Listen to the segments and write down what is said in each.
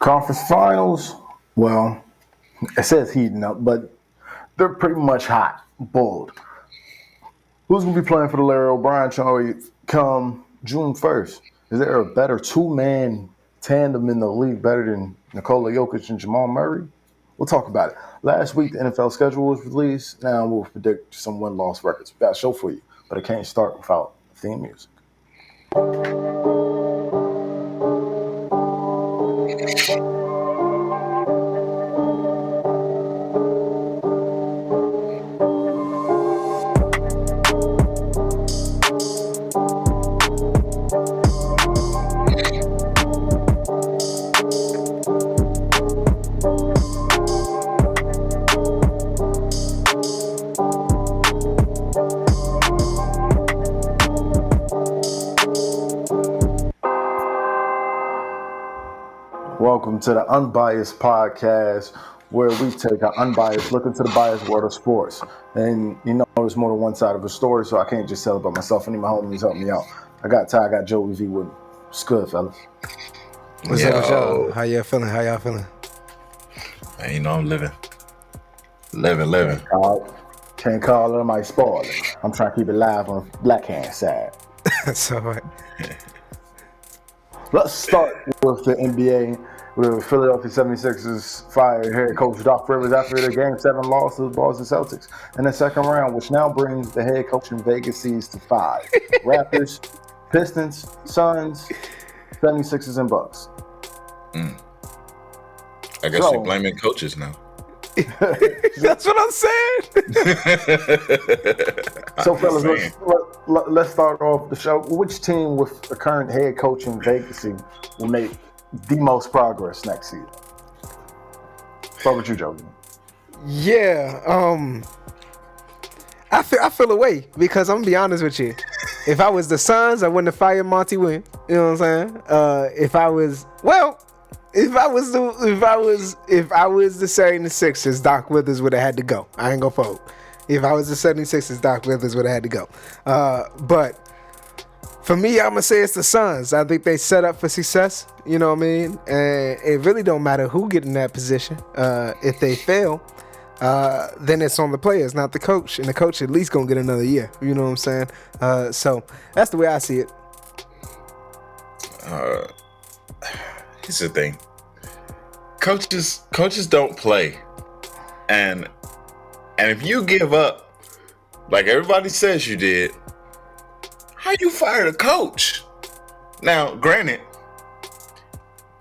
Conference finals, well, it says heating up, but they're pretty much hot, bold. Who's going to be playing for the Larry O'Brien show come June 1st? Is there a better two-man tandem in the league better than Nikola Jokic and Jamal Murray? We'll talk about it. Last week, the NFL schedule was released. Now we'll predict some win-loss records. We got a show for you, but it can't start without theme music. Welcome to the Unbiased Podcast, where we take an unbiased look into the biased world of sports. And you know, there's more than one side of a story, so I can't just tell it by myself. I need my homies help me out. I got Ty, I got Joey V with me. What's good, fellas? What's up, y'all? How y'all feeling? Man, you know I'm living. Can't call it my spoiler. I'm trying to keep it live on the black hand side. That's all right. Let's start with the NBA. With Philadelphia 76ers fired head coach Doc Rivers after the Game 7 loss to the Boston Celtics in the second round, which now brings the head coaching vacancies to 5. Raptors, Pistons, Suns, 76ers, and Bucks. I guess we're blaming coaches now. That's what I'm saying. So, fellas, let's start off the show. Which team with the current head coaching vacancy will make the most progress next season? Start with you, Joe. Yeah, I feel away because I'm gonna be honest with you. If I was the Suns, I wouldn't have fired Monty Williams. You know what I'm saying? If I was the 76ers, Doc Withers would have had to go. I ain't gonna fold. If I was the 76ers, Doc Withers would have had to go. But for me, I'm gonna say it's the Suns. I think they set up for success. You know what I mean? And it really don't matter who get in that position. If they fail, then it's on the players, not the coach. And the coach at least gonna get another year. You know what I'm saying? So that's the way I see it. Here's the thing. Coaches don't play. And if you give up, like everybody says you did, how you fired a coach? Now, granted,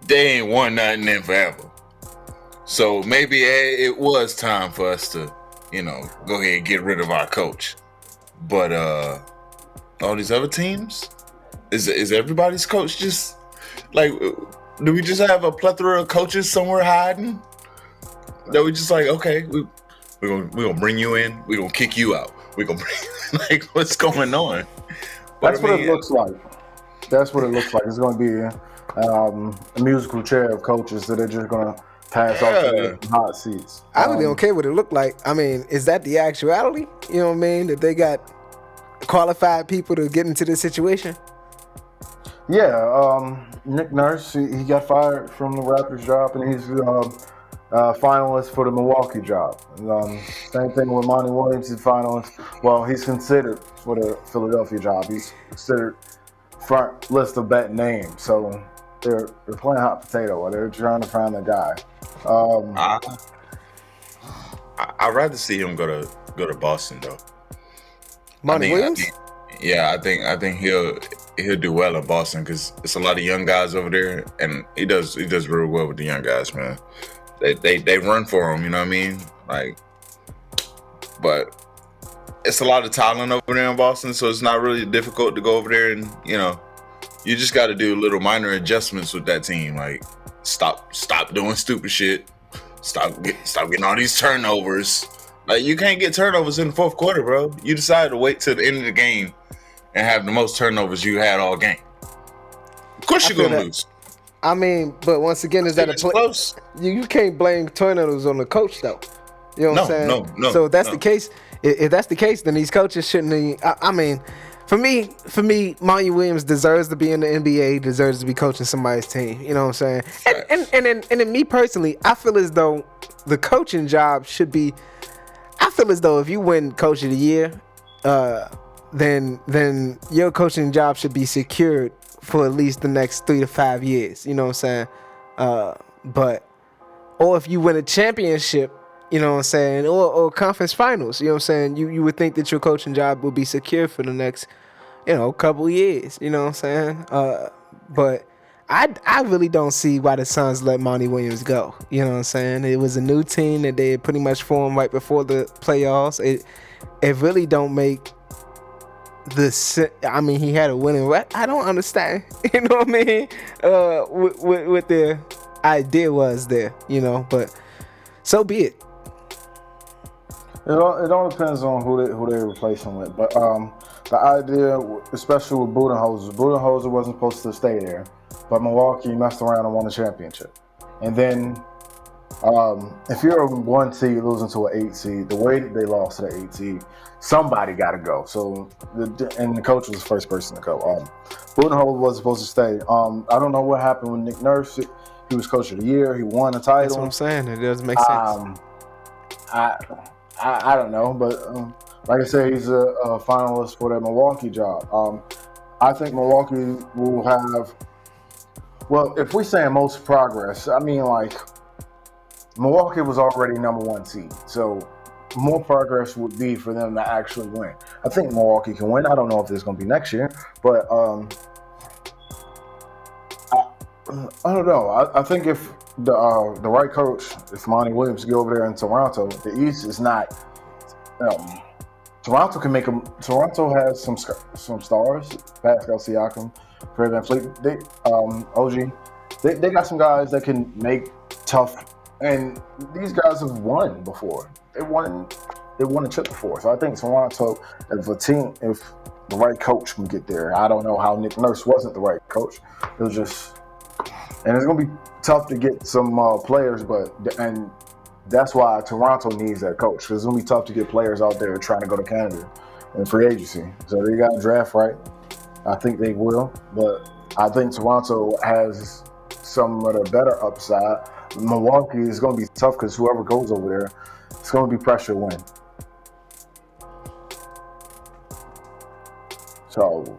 they ain't won nothing in forever. So maybe it was time for us to, go ahead and get rid of our coach. But all these other teams, is everybody's coach just like, do we just have a plethora of coaches somewhere hiding? That we just like, okay, we're gonna bring you in, we're gonna kick you out. We're gonna bring like what's going on? That's what it looks like. That's what it looks like. It's going to be a musical chair of coaches that are just going to pass off to the hot seats. I really don't care what it looked like. I mean, is that the actuality? You know what I mean? That they got qualified people to get into this situation? Yeah. Nick Nurse, he got fired from the Raptors job, and he's finalist for the Milwaukee job. Same thing with Monty Williams, he's finalist. Well, he's considered for the Philadelphia job. He's considered front list of bet names. So they're playing hot potato, or they're trying to find the guy. I'd rather see him go to Boston though. Monty Williams? I think he'll do well in Boston because it's a lot of young guys over there, and he does real well with the young guys, man. They run for him, you know what I mean? Like, but it's a lot of talent over there in Boston, so it's not really difficult to go over there and, you just got to do little minor adjustments with that team. Like, stop doing stupid shit. Stop getting all these turnovers. Like, you can't get turnovers in the fourth quarter, bro. You decided to wait till the end of the game and have the most turnovers you had all game. Of course you're going to lose. I mean, but once again, is that a close? You can't blame turnovers on the coach, though. You know what I'm saying? No. So if that's the case, then these coaches shouldn't. I mean, For me, Monty Williams deserves to be in the NBA, deserves to be coaching somebody's team. You know what I'm saying? And then me personally, I feel as though the coaching job should be. I feel as though if you win Coach of the Year, then your coaching job should be secured for at least the next 3 to 5 years. You know what I'm saying? Or if you win a championship, you know what I'm saying, or conference finals, you know what I'm saying, you would think that your coaching job will be secure for the next, couple years, you know what I'm saying? But I really don't see why the Suns let Monty Williams go. You know what I'm saying? It was a new team that they had pretty much formed right before the playoffs. It really don't make he had a winning record. I don't understand. You know what I mean? What the idea was there, but so be it. It all depends on who they replace him with. But the idea, especially with Budenholzer wasn't supposed to stay there, but Milwaukee messed around and won the championship. And then if you're a 1 seed losing to an 8 seed, the way that they lost to the 8 seed, somebody got to go. So the coach was the first person to go. Budenholzer was supposed to stay. I don't know what happened with Nick Nurse. He was coach of the year. He won a title. That's what I'm saying. It doesn't make sense. I don't know, but like I said, he's a finalist for that Milwaukee job. I think Milwaukee will have. Well, if we're saying most progress, I mean, like, Milwaukee was already number 1 seed, so more progress would be for them to actually win. I think Milwaukee can win. I don't know if it's going to be next year, but I don't know. I think if the right coach, if Monty Williams go over there in Toronto, the East is not. Toronto can make them. Toronto has some stars. Pascal Siakam, Fred VanVleet, OG. They got some guys that can make tough. And these guys have won before. They won a chip before. So I think Toronto, if the right coach can get there. I don't know how Nick Nurse wasn't the right coach. It was just. And it's going to be tough to get some players, and that's why Toronto needs that coach. Because it's going to be tough to get players out there trying to go to Canada in free agency. So they got to draft right. I think they will. But I think Toronto has some of the better upside. Milwaukee is going to be tough because whoever goes over there, it's going to be pressure to win. So,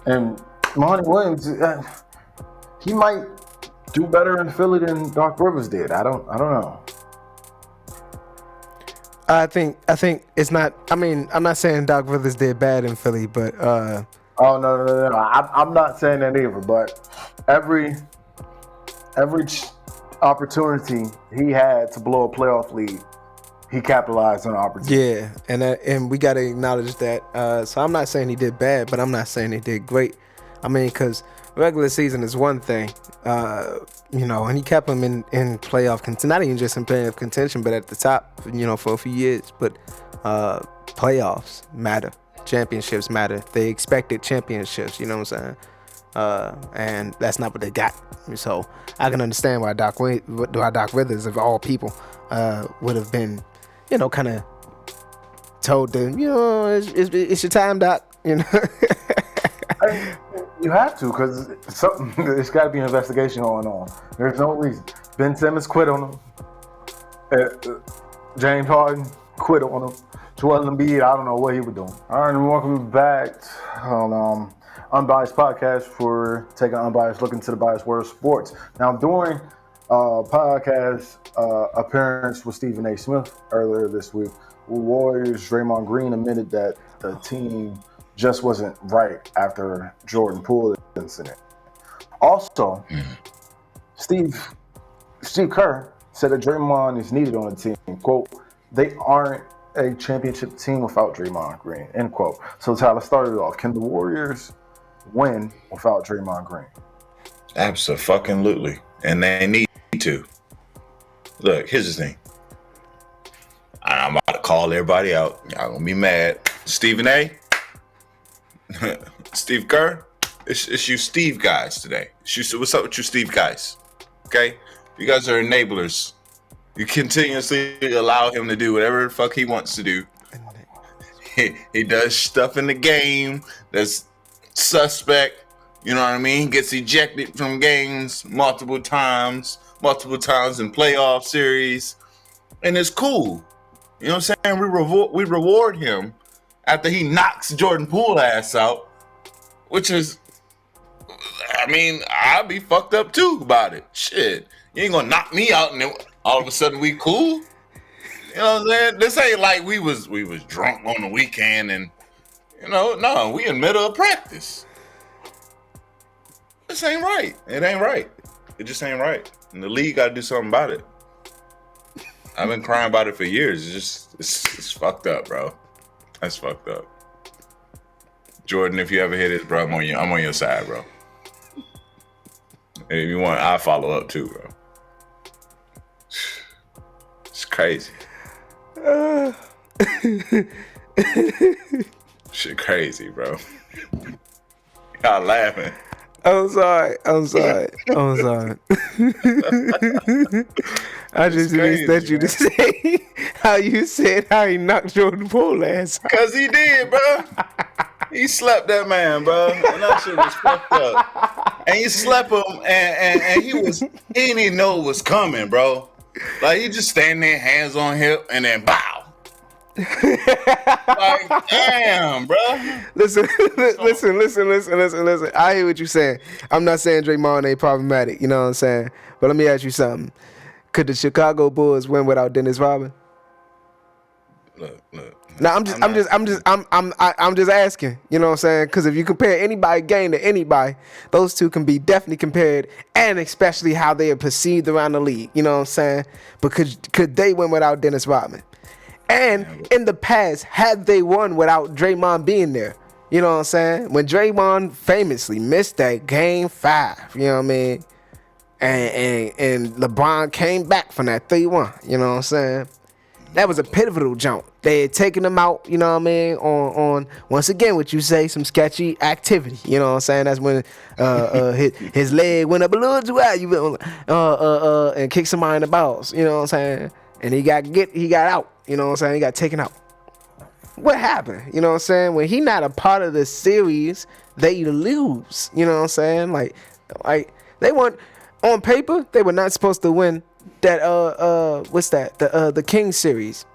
and Monty Williams, he might do better in Philly than Doc Rivers did. I don't know. I think it's not. I mean, I'm not saying Doc Rivers did bad in Philly, but oh no. I'm not saying that either. But every opportunity he had to blow a playoff lead, he capitalized on the opportunity. Yeah, and we got to acknowledge that. So I'm not saying he did bad, but I'm not saying he did great. I mean, because regular season is one thing, and he kept him in playoff contention, not even just in playoff contention, but at the top, for a few years. But playoffs matter. Championships matter. They expected championships, you know what I'm saying? And that's not what they got. So I can understand why Doc Rivers, of all people, would have been, kind of told them, it's your time, Doc, You have to, because there's got to be an investigation going on. There's no reason. Ben Simmons quit on him. James Harden quit on him. Joel Embiid, I don't know what he was doing. All right, and welcome back on Unbiased Podcast for taking an unbiased look into the biased world of sports. Now, during podcast appearance with Stephen A. Smith earlier this week, Warriors Draymond Green admitted that the team just wasn't right after Jordan Poole incident. Also, Steve Kerr said that Draymond is needed on the team. Quote, they aren't a championship team without Draymond Green, end quote. So Tyler started off. Can the Warriors win without Draymond Green? Absolutely. And they need to. Look, here's the thing. I'm about to call everybody out. Y'all gonna be mad. Stephen A. Steve Kerr, it's you Steve guys today. What's up with you Steve guys? Okay? You guys are enablers. You continuously allow him to do whatever the fuck he wants to do. he does stuff in the game that's suspect. You know what I mean? He gets ejected from games multiple times in playoff series, and it's cool. You know what I'm saying? We reward him after he knocks Jordan Poole ass out, which is, I mean, I'll be fucked up too about it. Shit, you ain't gonna knock me out and then all of a sudden we cool. You know what I'm saying? This ain't like we was drunk on the weekend and, you know, no, we in middle of practice. This ain't right. It ain't right. It just ain't right. And the league got to do something about it. I've been crying about it for years. It's fucked up, bro. That's fucked up. Jordan, if you ever hear this, bro, I'm on your side, bro. If you want, I'll follow up too, bro. It's crazy. Shit crazy, bro. Y'all laughing. I'm sorry. I just didn't expect you to say how you said how he knocked Jordan Poole ass out. Cause he did, bro. He slept that man, bro. And that shit was fucked up. And he slept him and he didn't even know it was coming, bro. Like he just standing there, hands on hip, and then bow. Like, damn, bro. Listen. I hear what you're saying. I'm not saying Draymond ain't problematic, you know what I'm saying? But let me ask you something. Could the Chicago Bulls win without Dennis Rodman? Look. Now I'm just asking, you know what I'm saying? Because if you compare anybody game to anybody, those two can be definitely compared, and especially how they are perceived around the league. You know what I'm saying? But could they win without Dennis Rodman? And in the past, had they won without Draymond being there? You know what I'm saying? When Draymond famously missed that game 5, you know what I mean? And LeBron came back from that 3-1, you know what I'm saying? That was a pivotal jump. They had taken him out, you know what I mean, on once again what you say, some sketchy activity. You know what I'm saying? That's when his leg went up a little too high, and kicked somebody in the balls. You know what I'm saying? And he got out. You know what I'm saying? He got taken out. What happened? You know what I'm saying? When he not a part of the series, they lose. You know what I'm saying? Like they weren't on paper. They were not supposed to win that. What's that? The King series.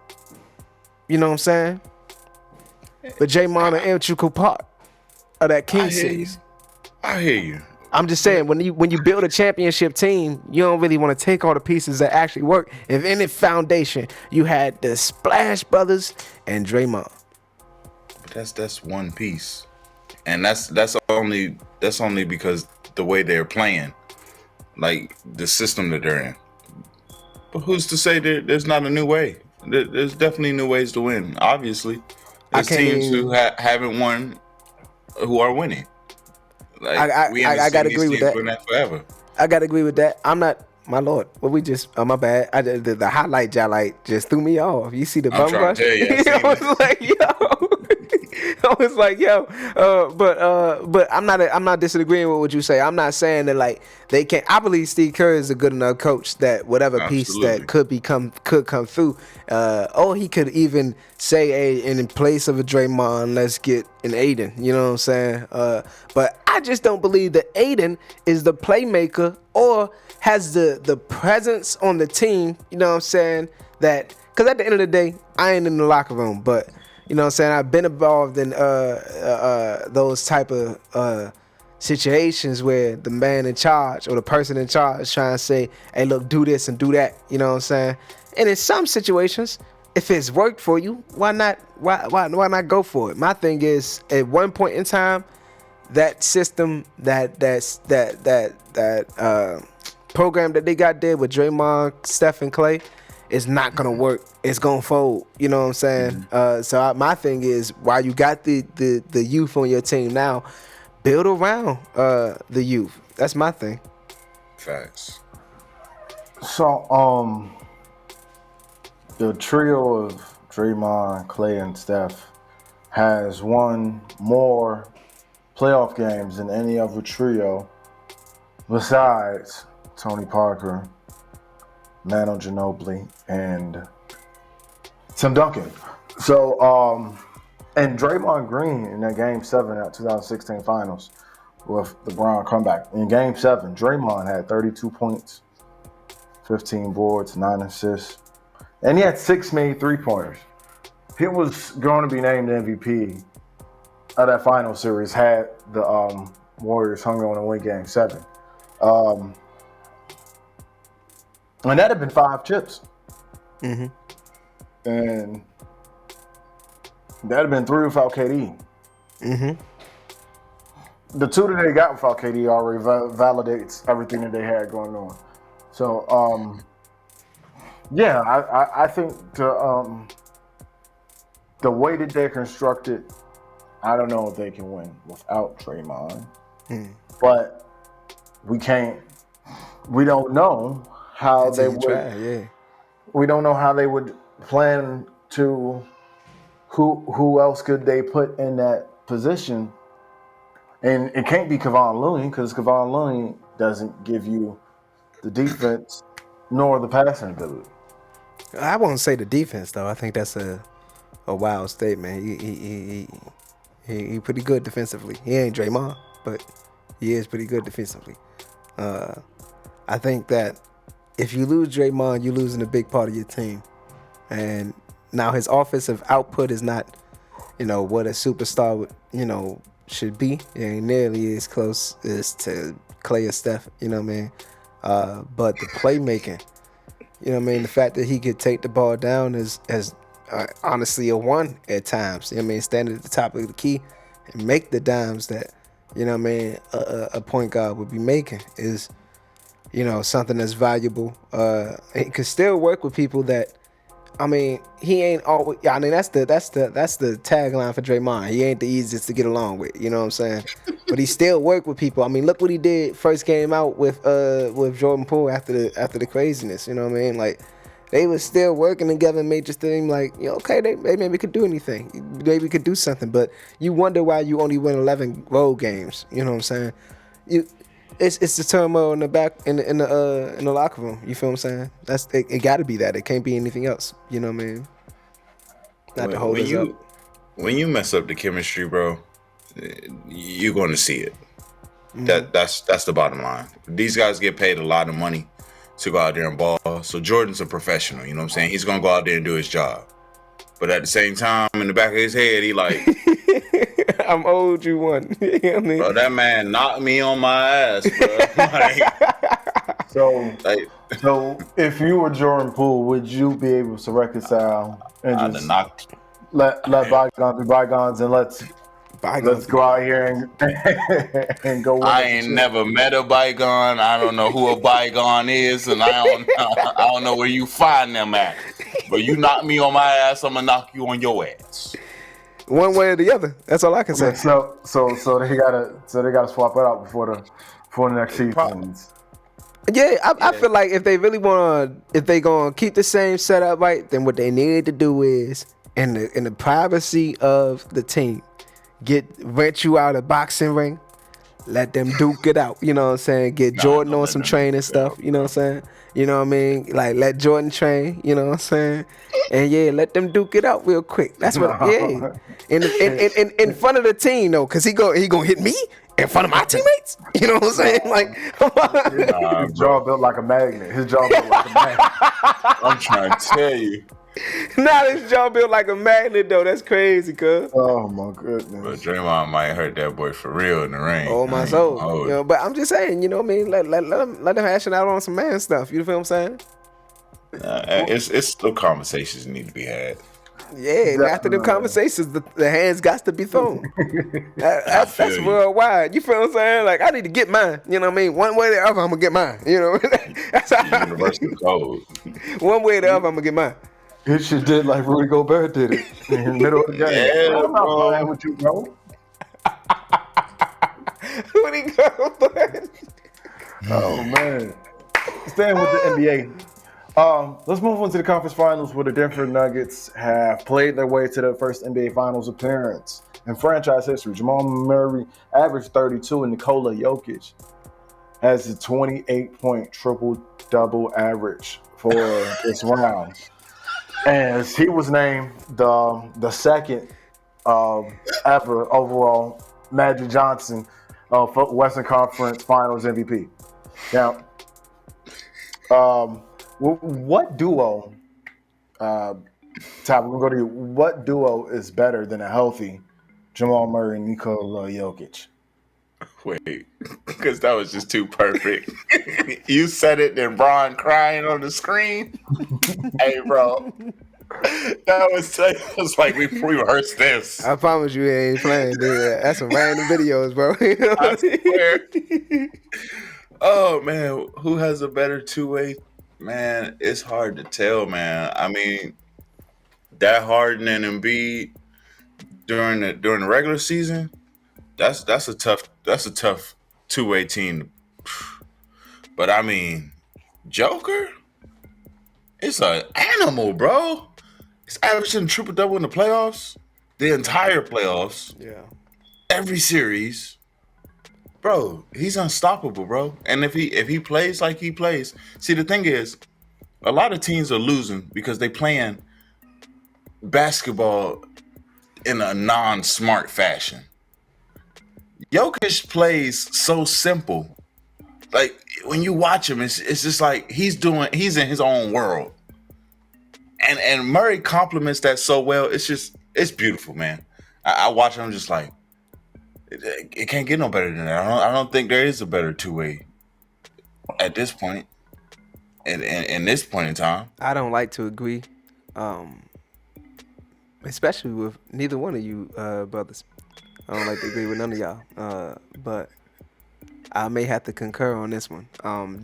You know what I'm saying? But Draymond an integral part of that King series. I hear you. I'm just saying, when you build a championship team, you don't really want to take all the pieces that actually work. If in the foundation you had the Splash Brothers and Draymond, but that's one piece, and that's only because the way they're playing, like the system that they're in. But who's to say there's not a new way? There's definitely new ways to win. Obviously, there's teams who haven't won who are winning. Like, I gotta agree with that. That forever. I gotta agree with that. I'm not. My lord, well, we just. Oh, my bad. The highlight just threw me off. You see the bum rush? I was like, yo. But I'm not disagreeing with what you say. I'm not saying that like they can't. I believe Steve Kerr is a good enough coach that whatever piece that could come through. Or he could even say, in place of a Draymond, let's get an Aiden. You know what I'm saying? But I just don't believe that Aiden is the playmaker or has the presence on the team. You know what I'm saying? That because at the end of the day, I ain't in the locker room, but you know what I'm saying? I've been involved in those type of situations where the man in charge or the person in charge is trying to say, hey, look, do this and do that. You know what I'm saying? And in some situations, if it's worked for you, why not go for it? My thing is, at one point in time, that system, that program that they got there with Draymond, Steph, and Clay, is not gonna work. It's gonna fold. You know what I'm saying? My thing is, while you got the youth on your team now, build around the youth. That's my thing. Facts. So, the trio of Draymond, Clay, and Steph has won more playoff games than any other trio besides Tony Parker, Manu Ginobili, and Tim Duncan. So, And Draymond Green in that Game 7 at 2016 Finals with the Brown comeback. In Game 7, Draymond had 32 points, 15 boards, 9 assists, and he had 6 made three-pointers. He was going to be named MVP of that final series had the Warriors hung on to win Game 7. And that'd have been 5 chips. Mm-hmm. And that'd have been 3 without KD. Mm-hmm. The 2 that they got without KD already validates everything that they had going on. So, yeah, I think the way that they're constructed, I don't know if they can win without Draymond. But we don't know how they would. Yeah. We don't know how they would plan to. Who else could they put in that position? And it can't be Kevon Looney because Kevon Looney doesn't give you the defense nor the passing ability. I won't say the defense though. I think that's a wild statement. He pretty good defensively. He ain't Draymond, but he is pretty good defensively. I think that if you lose Draymond, you're losing a big part of your team. And now his offensive output is not, what a superstar would, should be. It ain't nearly as close as to Clay or Steph, you know what I mean? But the playmaking, the fact that he could take the ball down is honestly a one at times. Standing at the top of the key and make the dimes that, a point guard would be making is, something that's valuable. He could still work with people that, he ain't always. That's the tagline for Draymond. He ain't the easiest to get along with. You know what I'm saying? But he still worked with people. Look what he did first came out with Jordan Poole after the craziness. You know what I mean? Like they was still working together and made just seem like okay, they maybe could do anything. Maybe could do something. But you wonder why you only win 11 road games. You know what I'm saying? It's the turmoil in the back in the locker room. You feel what I'm saying? It got to be that. It can't be anything else. You know what I mean? Not to hold us up. When you mess up the chemistry, bro, you're going to see it. That's the bottom line. These guys get paid a lot of money to go out there and ball. So Jordan's a professional. You know what I'm saying? He's going to go out there and do his job. But at the same time, in the back of his head, he like, I'm owed you one. You know what I mean? Bro, that man knocked me on my ass, bro. So if you were Jordan Poole, would you be able to reconcile and just let bygones be bygones and let's go out here and go. I ain't never met a bygone. I don't know who a bygone is, and I don't know where you find them at. But you knock me on my ass, I'm gonna knock you on your ass. One way or the other. That's all I can say. So they gotta swap it out before the next season. Yeah, I feel like if they really if they gonna keep the same setup right, then what they need to do is in the privacy of the team, rent you out a boxing ring, let them duke it out. You know what I'm saying? Get Jordan on some training stuff. You know what I'm saying? You know what I mean? Like let Jordan train. You know what I'm saying? And yeah, let them duke it out real quick. That's what. Yeah, in front of the team though, cause he gonna hit me in front of my teammates. You know what I'm saying? Like his jaw built like a magnet. I'm trying to tell you. Now this jaw built like a magnet though. That's crazy, cuz. Oh my goodness. But Draymond might hurt that boy for real in the ring. Oh my soul. But I'm just saying, you know what I mean? Let them hash it out on some man stuff. You feel what I'm saying? It's still conversations that need to be had. Yeah, after the conversations, the hands got to be thrown. That's worldwide. You feel what I'm saying? Like I need to get mine. You know what I mean? One way or the other, I'm gonna get mine. You know, that's how universal code. One way or the other, I'm gonna get mine. It shit did like Rudy Gobert did it in the middle of the game. Yeah, I'm not playing with you, bro. Rudy Gobert. Oh man. Staying with the NBA. Let's move on to the conference finals where the Denver Nuggets have played their way to their first NBA Finals appearance in franchise history. Jamal Murray averaged 32 and Nikola Jokic has a 28-point triple-double average for this round. As he was named the second ever overall. Magic Johnson, for Western Conference Finals MVP. Now, what duo? Todd, we're gonna go to you. What duo is better than a healthy Jamal Murray and Nikola Jokic? Wait, because that was just too perfect. You said it, then Braun crying on the screen. Hey, bro, that was like we rehearsed this. I promise you, he ain't playing. Dude. That's some random videos, bro. You know I what I swear. mean? Oh man, who has a better two-way? Man, it's hard to tell, man. I mean, that Harden and Embiid during the regular season, that's a tough two-way team. But I mean, Joker, it's an animal, bro. It's averaging triple double in the playoffs, the entire playoffs, Yeah. every series. Bro, he's unstoppable, bro. And if he plays like he plays, see the thing is, a lot of teams are losing because they playing basketball in a non-smart fashion. Jokic plays so simple. Like when you watch him, it's just like he's in his own world. And Murray complements that so well. It's beautiful, man. I watch him just like it can't get no better than that. I don't think there is a better two-way at this point. In this point in time. I don't like to agree, especially with neither one of you brothers. I don't like to agree with none of y'all, but I may have to concur on this one.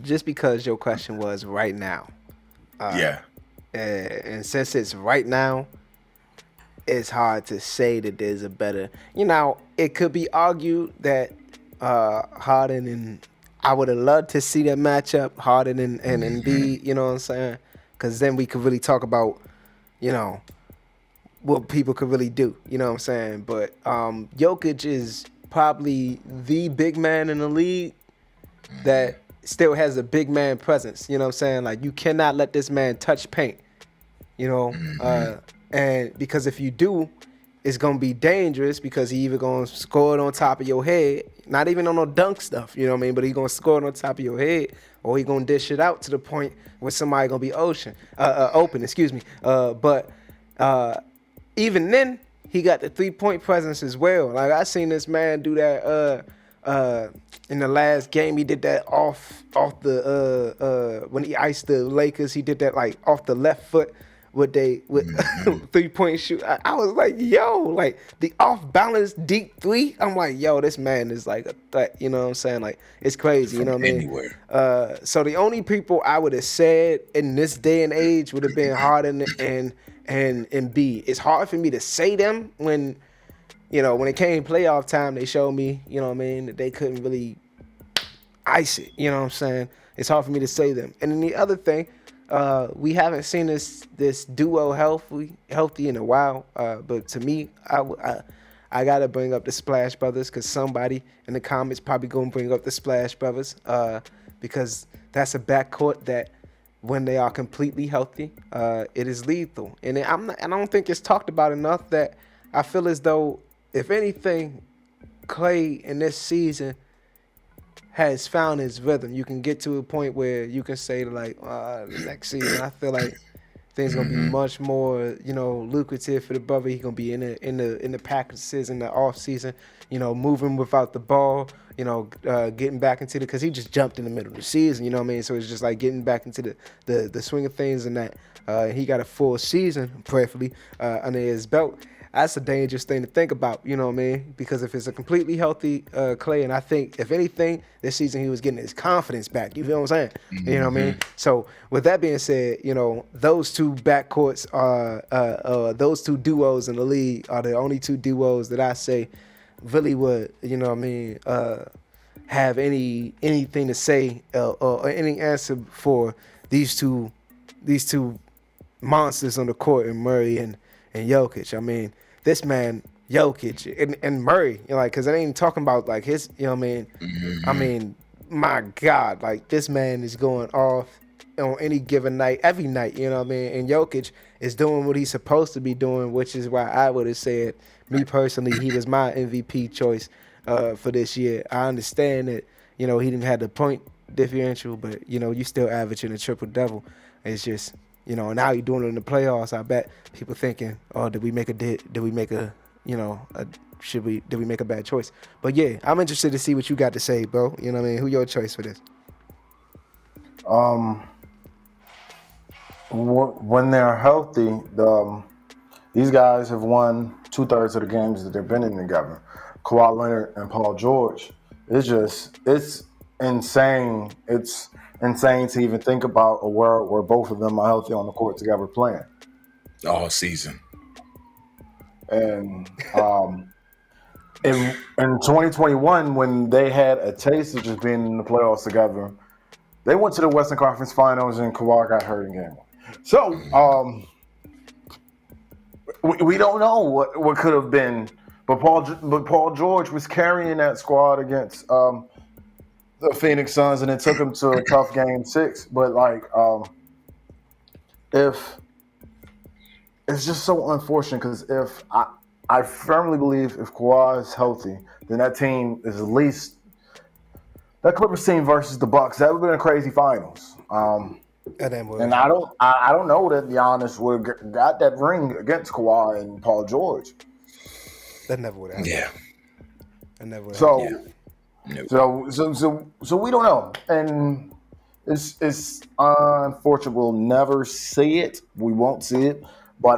Just because your question was right now. Yeah. And since it's right now, it's hard to say that there's a better. You know, it could be argued that Harden and I would have loved to see that matchup, Harden and Embiid. You know what I'm saying? Because then we could really talk about, you know, what people could really do. You know what I'm saying? But Jokic is probably the big man in the league that still has a big man presence. You know what I'm saying? Like, you cannot let this man touch paint. You know? And because if you do, it's going to be dangerous because he either going to score it on top of your head, not even on no dunk stuff, you know what I mean? But he going to score it on top of your head, or he going to dish it out to the point where somebody going to be open, excuse me. But even then, he got the three-point presence as well. Like, I seen this man do that in the last game. He did that off the when he iced the Lakers, he did that like off the left foot with 3-point shoot. I was like, yo, like the off balance deep three. I'm like, yo, this man is like a threat. You know what I'm saying? Like, it's crazy. You know what I mean? Anywhere. So the only people I would have said in this day and age would have been Harden and Embiid. It's hard for me to say them when, you know, when it came playoff time, they showed me, you know what I mean, that they couldn't really ice it. You know what I'm saying? It's hard for me to say them. And then the other thing, we haven't seen this duo healthy in a while. But to me, I gotta bring up the Splash Brothers because somebody in the comments probably gonna bring up the Splash Brothers because that's a backcourt that when they are completely healthy, it is lethal. And I don't think it's talked about enough that I feel as though, if anything, Clay in this season has found his rhythm. You can get to a point where you can say like, next season, I feel like things gonna be much more, you know, lucrative for the brother. He's gonna be in the practices in the off season, you know, moving without the ball, you know, getting back into because he just jumped in the middle of the season, you know what I mean? So it's just like getting back into the swing of things and that. He got a full season, prayerfully, under his belt. That's a dangerous thing to think about, you know what I mean? Because if it's a completely healthy Clay, and I think, if anything, this season he was getting his confidence back. You feel what I'm saying? You know what I mean? So with that being said, you know, those two backcourts are, those two duos in the league are the only two duos that I say really would, you know what I mean, have anything to say or any answer for these two monsters on the court, in Murray and Jokic. I mean, this man, Jokic and Murray, you know, like, because it ain't talking about like his, you know what I mean? I mean, my God, like, this man is going off on any given night, every night. You know what I mean? And Jokic is doing what he's supposed to be doing, which is why I would have said, me personally, he was my MVP choice for this year. I understand that he didn't have the point differential, but you still averaging a triple double. It's just now you're doing it in the playoffs. I bet people thinking, oh, did we make a bad choice? But yeah, I'm interested to see what you got to say, bro. You know what I mean? Who your choice for this? When they're healthy, these guys have won 2/3 of the games that they've been in together. Kawhi Leonard and Paul George. It's insane. It's insane to even think about a world where both of them are healthy on the court together playing all season. And in 2021, when they had a taste of just being in the playoffs together, they went to the Western Conference Finals and Kawhi got hurt in game 1. So we don't know what could have been, but Paul George was carrying that squad against the Phoenix Suns, and it took him to a tough game 6. But if it's just so unfortunate, because if I firmly believe if Kawhi is healthy, then that team is at least that Clippers team versus the Bucks. That would have been a crazy finals. And I don't know that Giannis would have got that ring against Kawhi and Paul George. That never would have happened. Yeah. That never would So, happen. so we don't know, and it's unfortunate. We'll never see it. We won't see it, but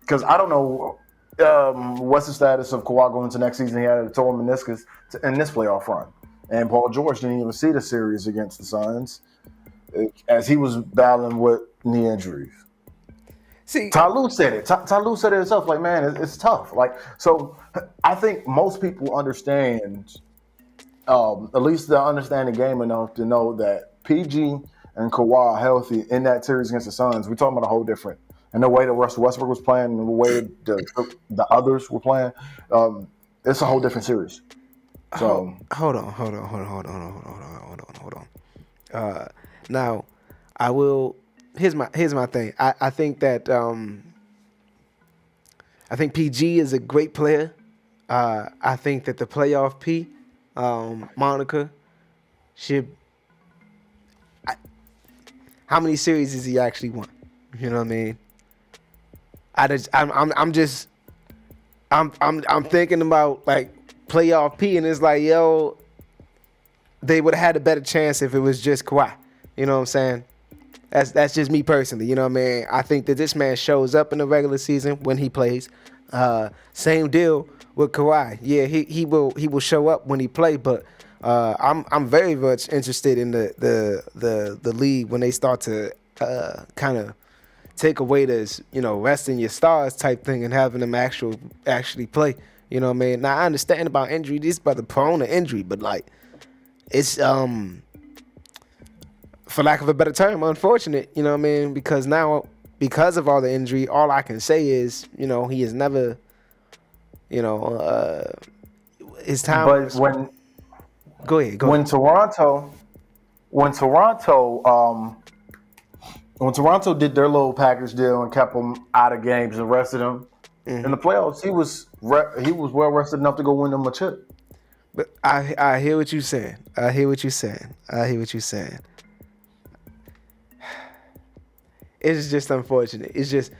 because I don't know what's the status of Kawhi going into next season. He had a torn meniscus in this playoff run, and Paul George didn't even see the series against the Suns as he was battling with knee injuries. See, Ty Lue said it. Ty Lue said it himself. Like, man, it's tough. So I think most people understand. At least they understand the game enough to know that PG and Kawhi are healthy in that series against the Suns. We're talking about a whole different. And the way that Russell Westbrook was playing, and the way the others were playing, it's a whole different series. So hold on. Now, I will. Here's my thing. I think that I think PG is a great player. I think that the playoff P. Monica should. How many series has he actually won? You know what I mean? I'm thinking about like playoff P, and it's like, yo, they would have had a better chance if it was just Kawhi. You know what I'm saying? That's just me personally. You know what I mean? I think that this man shows up in the regular season when he plays. Same deal with Kawhi. Yeah, he will show up when he play, but I'm very much interested in the league when they start to kind of take away this, resting your stars type thing and having them actually play. You know what I mean? Now I understand about injury. This brother prone to injury, but like it's for lack of a better term, unfortunate. You know what I mean? Because now, because of all the injury, all I can say is, he has never, his time. But go ahead. When Toronto did their little package deal and kept them out of games and rested them in the playoffs, he was well rested enough to go win them a chip. But I hear what you're saying. It's just unfortunate. It's just,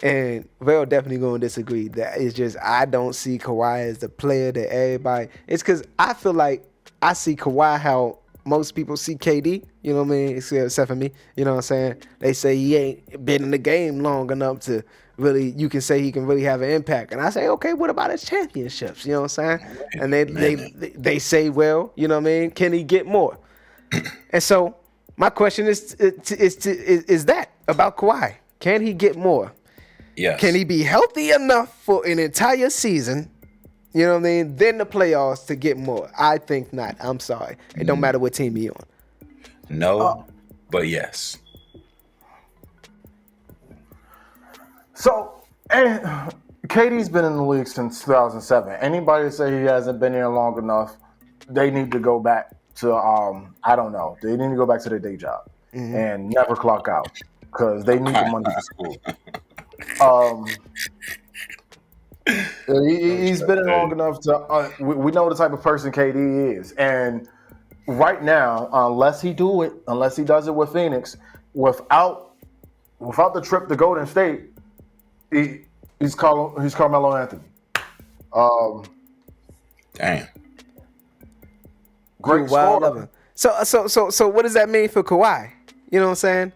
and Vale definitely going to disagree. That it's just, I don't see Kawhi as the player that everybody. It's because I feel like I see Kawhi how most people see KD. You know what I mean? Except for me. You know what I'm saying? They say he ain't been in the game long enough to really. You can say he can really have an impact. And I say, okay, what about his championships? You know what I'm saying? And they say, well, you know what I mean? Can he get more? And so my question is that about Kawhi? Can he get more? Yes. Can he be healthy enough for an entire season? You know what I mean? Then the playoffs to get more. I think not. I'm sorry. It don't matter what team he on. No, but yes. So, KD's been in the league since 2007. Anybody that say he hasn't been here long enough, they need to go back to I don't know. They need to go back to their day job. and never clock out because they need the money for school. He's been in long enough to. We know the type of person KD is, and right now, unless he does it with Phoenix, without the trip to Golden State, he's Carmelo Anthony. Damn. Great scorer. So what does that mean for Kawhi? You know what I'm saying?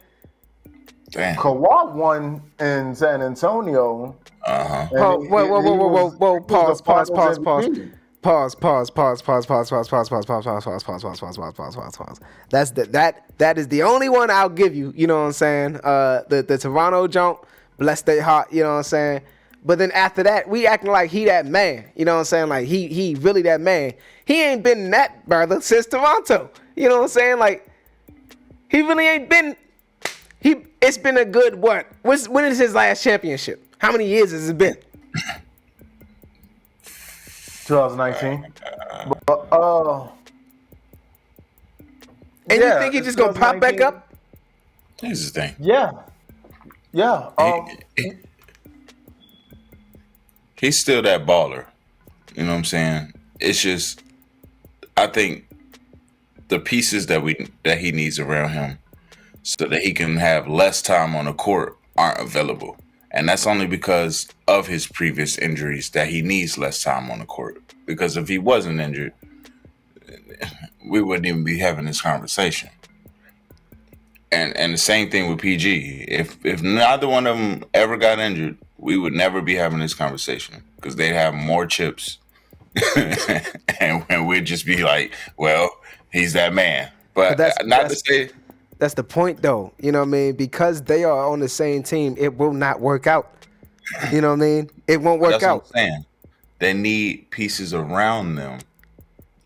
Damn. Kawhi won in San Antonio. Whoa. Pause. That is the only one I'll give you. You know what I'm saying? The Toronto jump, bless their heart. You know what I'm saying? But then after that, we acting like he that man. You know what I'm saying? Like he really that man. He ain't been that brother since Toronto. You know what I'm saying? Like he really ain't been. It's been a good what? When is his last championship? How many years has it been? 2019. And you think he's just gonna pop back up? Here's the thing. Yeah. He's still that baller. You know what I'm saying? It's just, I think the pieces that he needs around him so that he can have less time on the court aren't available. And that's only because of his previous injuries that he needs less time on the court. Because if he wasn't injured, we wouldn't even be having this conversation. And the same thing with PG. If neither one of them ever got injured, we would never be having this conversation because they'd have more chips. and we'd just be like, well, he's that man. But not to say... That's the point, though. You know what I mean? Because they are on the same team, it will not work out. You know what I mean? It won't work out. What I'm saying. They need pieces around them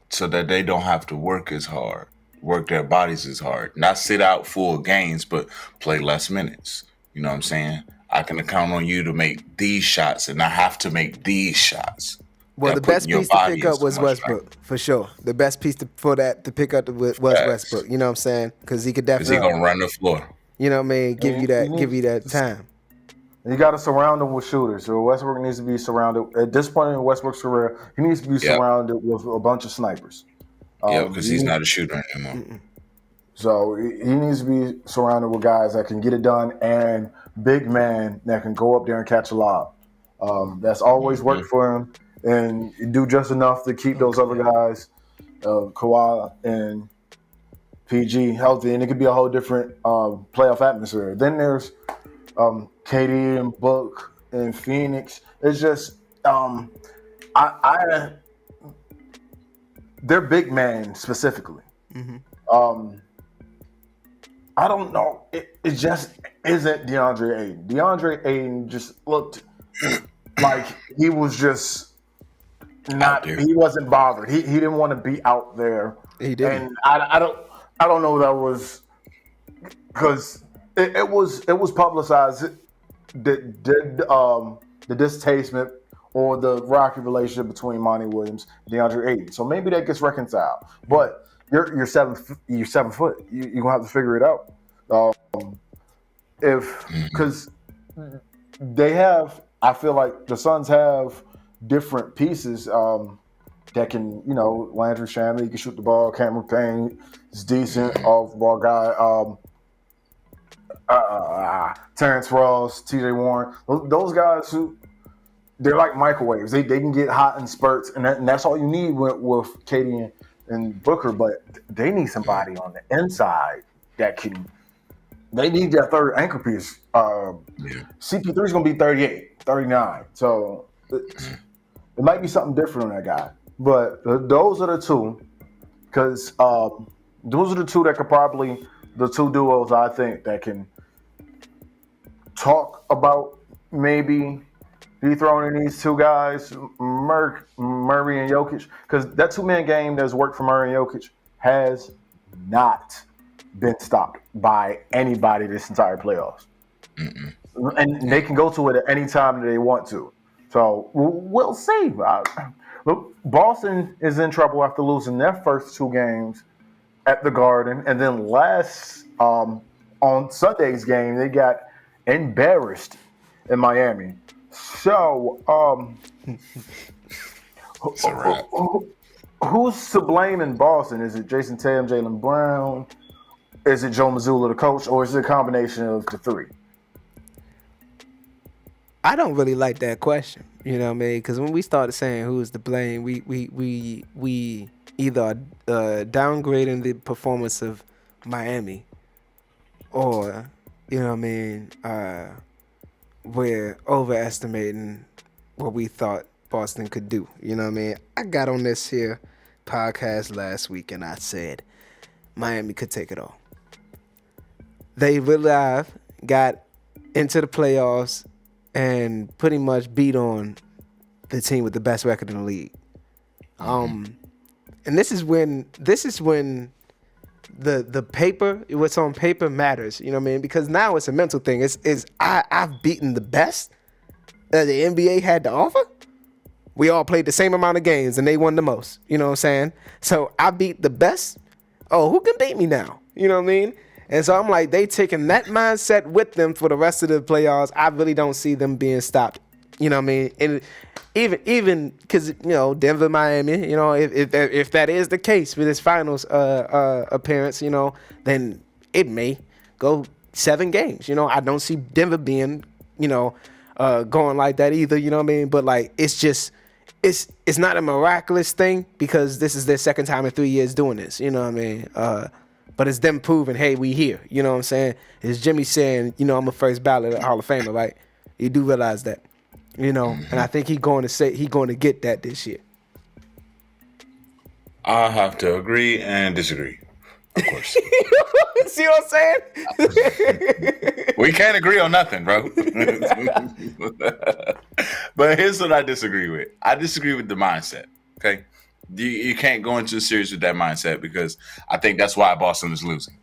so that they don't have to work as hard, work their bodies as hard. Not sit out full games, but play less minutes. You know what I'm saying? I can count on you to make these shots and not have to make these shots. Well, the best piece to pick up was Westbrook, for sure. The best piece to pick up was Westbrook. You know what I'm saying? Because he could definitely. Because he gonna run the floor. You know what I mean? Give you that time. You got to surround him with shooters. So Westbrook needs to be surrounded. At this point in Westbrook's career, he needs to be surrounded with a bunch of snipers. Yeah, because he's not a shooter anymore. So he needs to be surrounded with guys that can get it done and big man that can go up there and catch a lob. That's always worked for him. And do just enough to keep those other guys, Kawhi and PG, healthy, and it could be a whole different playoff atmosphere. Then there's KD and Book and Phoenix. It's just they're big man specifically. Mm-hmm. I don't know. It just isn't DeAndre Ayton. DeAndre Ayton just looked like he was just. He wasn't bothered. He didn't want to be out there. He didn't. And I don't know that was because it was publicized the distastement or the rocky relationship between Monty Williams and DeAndre Ayton. So maybe that gets reconciled. But you're 7 foot. You're gonna have to figure it out. Because they have, I feel like the Suns have different pieces that can, Landry Shamet, he can shoot the ball. Cameron Payne is decent, off-ball guy. Terrence Ross, TJ Warren, those guys they're like microwaves. They can get hot in spurts, and that's all you need with KD and Booker. But they need somebody on the inside that can. They need that third anchor piece. CP3 is going to be 38, 39. So it might be something different on that guy. But those are the two, because those are the two that could probably, the two duos I think that can talk about maybe dethroning these two guys, Murray and Jokic, because that two-man game that's worked for Murray and Jokic has not been stopped by anybody this entire playoffs. Mm-mm. And they can go to it at any time that they want to. So we'll see. Look, Boston is in trouble after losing their first two games at the Garden, and then last on Sunday's game, they got embarrassed in Miami. So, It's a wrap. who's to blame in Boston? Is it Jason Tatum, Jaylen Brown? Is it Joe Mazzulla, the coach, or is it a combination of the three? I don't really like that question. You know what I mean? Because when we started saying who's to blame, we either are downgrading the performance of Miami, or you know what I mean, we're overestimating what we thought Boston could do. You know what I mean? I got on this here podcast last week and I said Miami could take it all. They really have got into the playoffs and pretty much beat on the team with the best record in the league. And this is when the paper, what's on paper matters. You know what I mean? Because now it's a mental thing. I've beaten the best that the NBA had to offer. We all played the same amount of games and they won the most. You know what I'm saying? So I beat the best. Oh, who can beat me now? You know what I mean? And so I'm like, they taking that mindset with them for the rest of the playoffs. I really don't see them being stopped. You know what I mean? And even because, you know, Denver, Miami, you know, if that is the case with his finals appearance, you know, then it may go 7 games. You know, I don't see Denver being, you know, going like that either. You know what I mean? But like, it's just, it's not a miraculous thing because this is their second time in 3 years doing this. You know what I mean? But it's them proving, hey, we here. You know what I'm saying? It's Jimmy saying, you know, I'm a first ballot Hall of Famer, right? You do realize that, you know, and I think he's going to get that this year. I have to agree and disagree, of course. See what I'm saying? We can't agree on nothing, bro. But here's what I disagree with. I disagree with the mindset, okay? You can't go into a series with that mindset because I think that's why Boston is losing.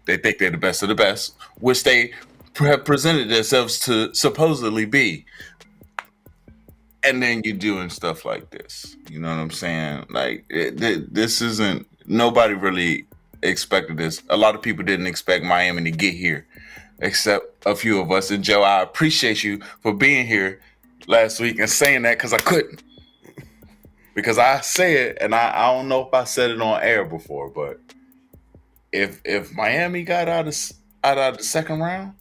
They think they're the best of the best, which they have presented themselves to supposedly be. And then you're doing stuff like this. You know what I'm saying? Like, this isn't, nobody really expected this. A lot of people didn't expect Miami to get here, except a few of us. And Joe, I appreciate you for being here last week and saying that because I couldn't. Because I say it, and I don't know if I said it on air before, but if Miami got out of the second round,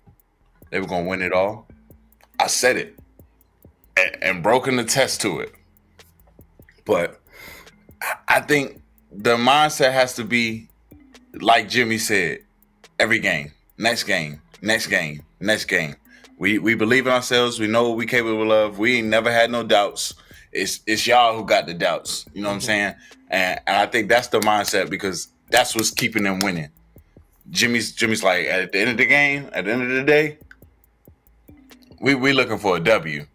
they were gonna win it all. I said it and broken the test to it. But I think the mindset has to be like Jimmy said: every game, next game, next game, next game. We believe in ourselves. We know what we're capable of. We ain't never had no doubts. It's y'all who got the doubts. You know what I'm saying? And I think that's the mindset because that's what's keeping them winning. Jimmy's like, at the end of the game, at the end of the day, we looking for a W.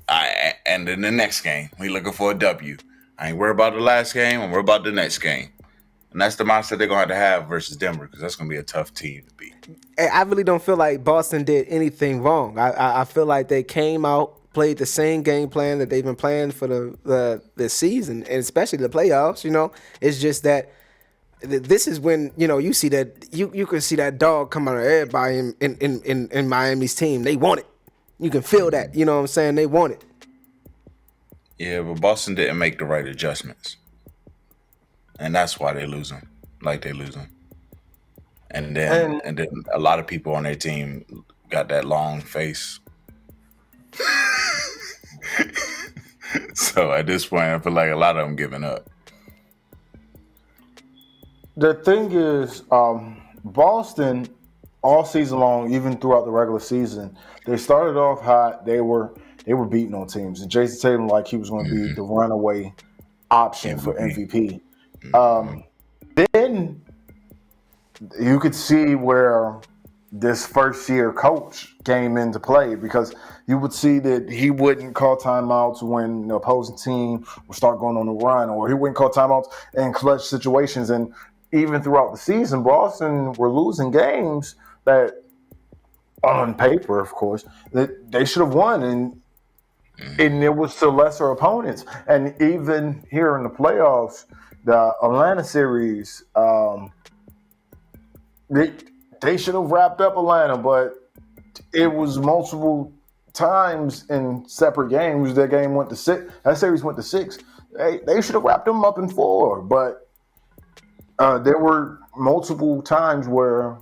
And in the next game, we looking for a W. I ain't worried about the last game. I'm worried about the next game. And that's the mindset they're going to have versus Denver because that's going to be a tough team to beat. I really don't feel like Boston did anything wrong. I feel like they came out, played the same game plan that they've been playing for the season, and especially the playoffs. You know, it's just that this is when, you know, you see that you can see that dog come out of everybody in Miami's team. They want it. You can feel that. You know what I'm saying? They want it. Yeah, but Boston didn't make the right adjustments, and that's why they're losing. Like they're losing, and then a lot of people on their team got that long face. So at this point, I feel like a lot of them giving up. The thing is, Boston, all season long, even throughout the regular season, they started off hot. They were beating on teams. And Jason Tatum, like he was going to be the runaway option for MVP. Then you could see where this first-year coach came into play because you would see that he wouldn't call timeouts when the opposing team would start going on a run, or he wouldn't call timeouts in clutch situations. And even throughout the season, Boston were losing games that, on paper, of course, that they should have won, and it was to lesser opponents. And even here in the playoffs, the Atlanta series, they should have wrapped up Atlanta, but it was multiple times in separate games. That game went to 6. That series went to 6. They should have wrapped them up in 4, but there were multiple times where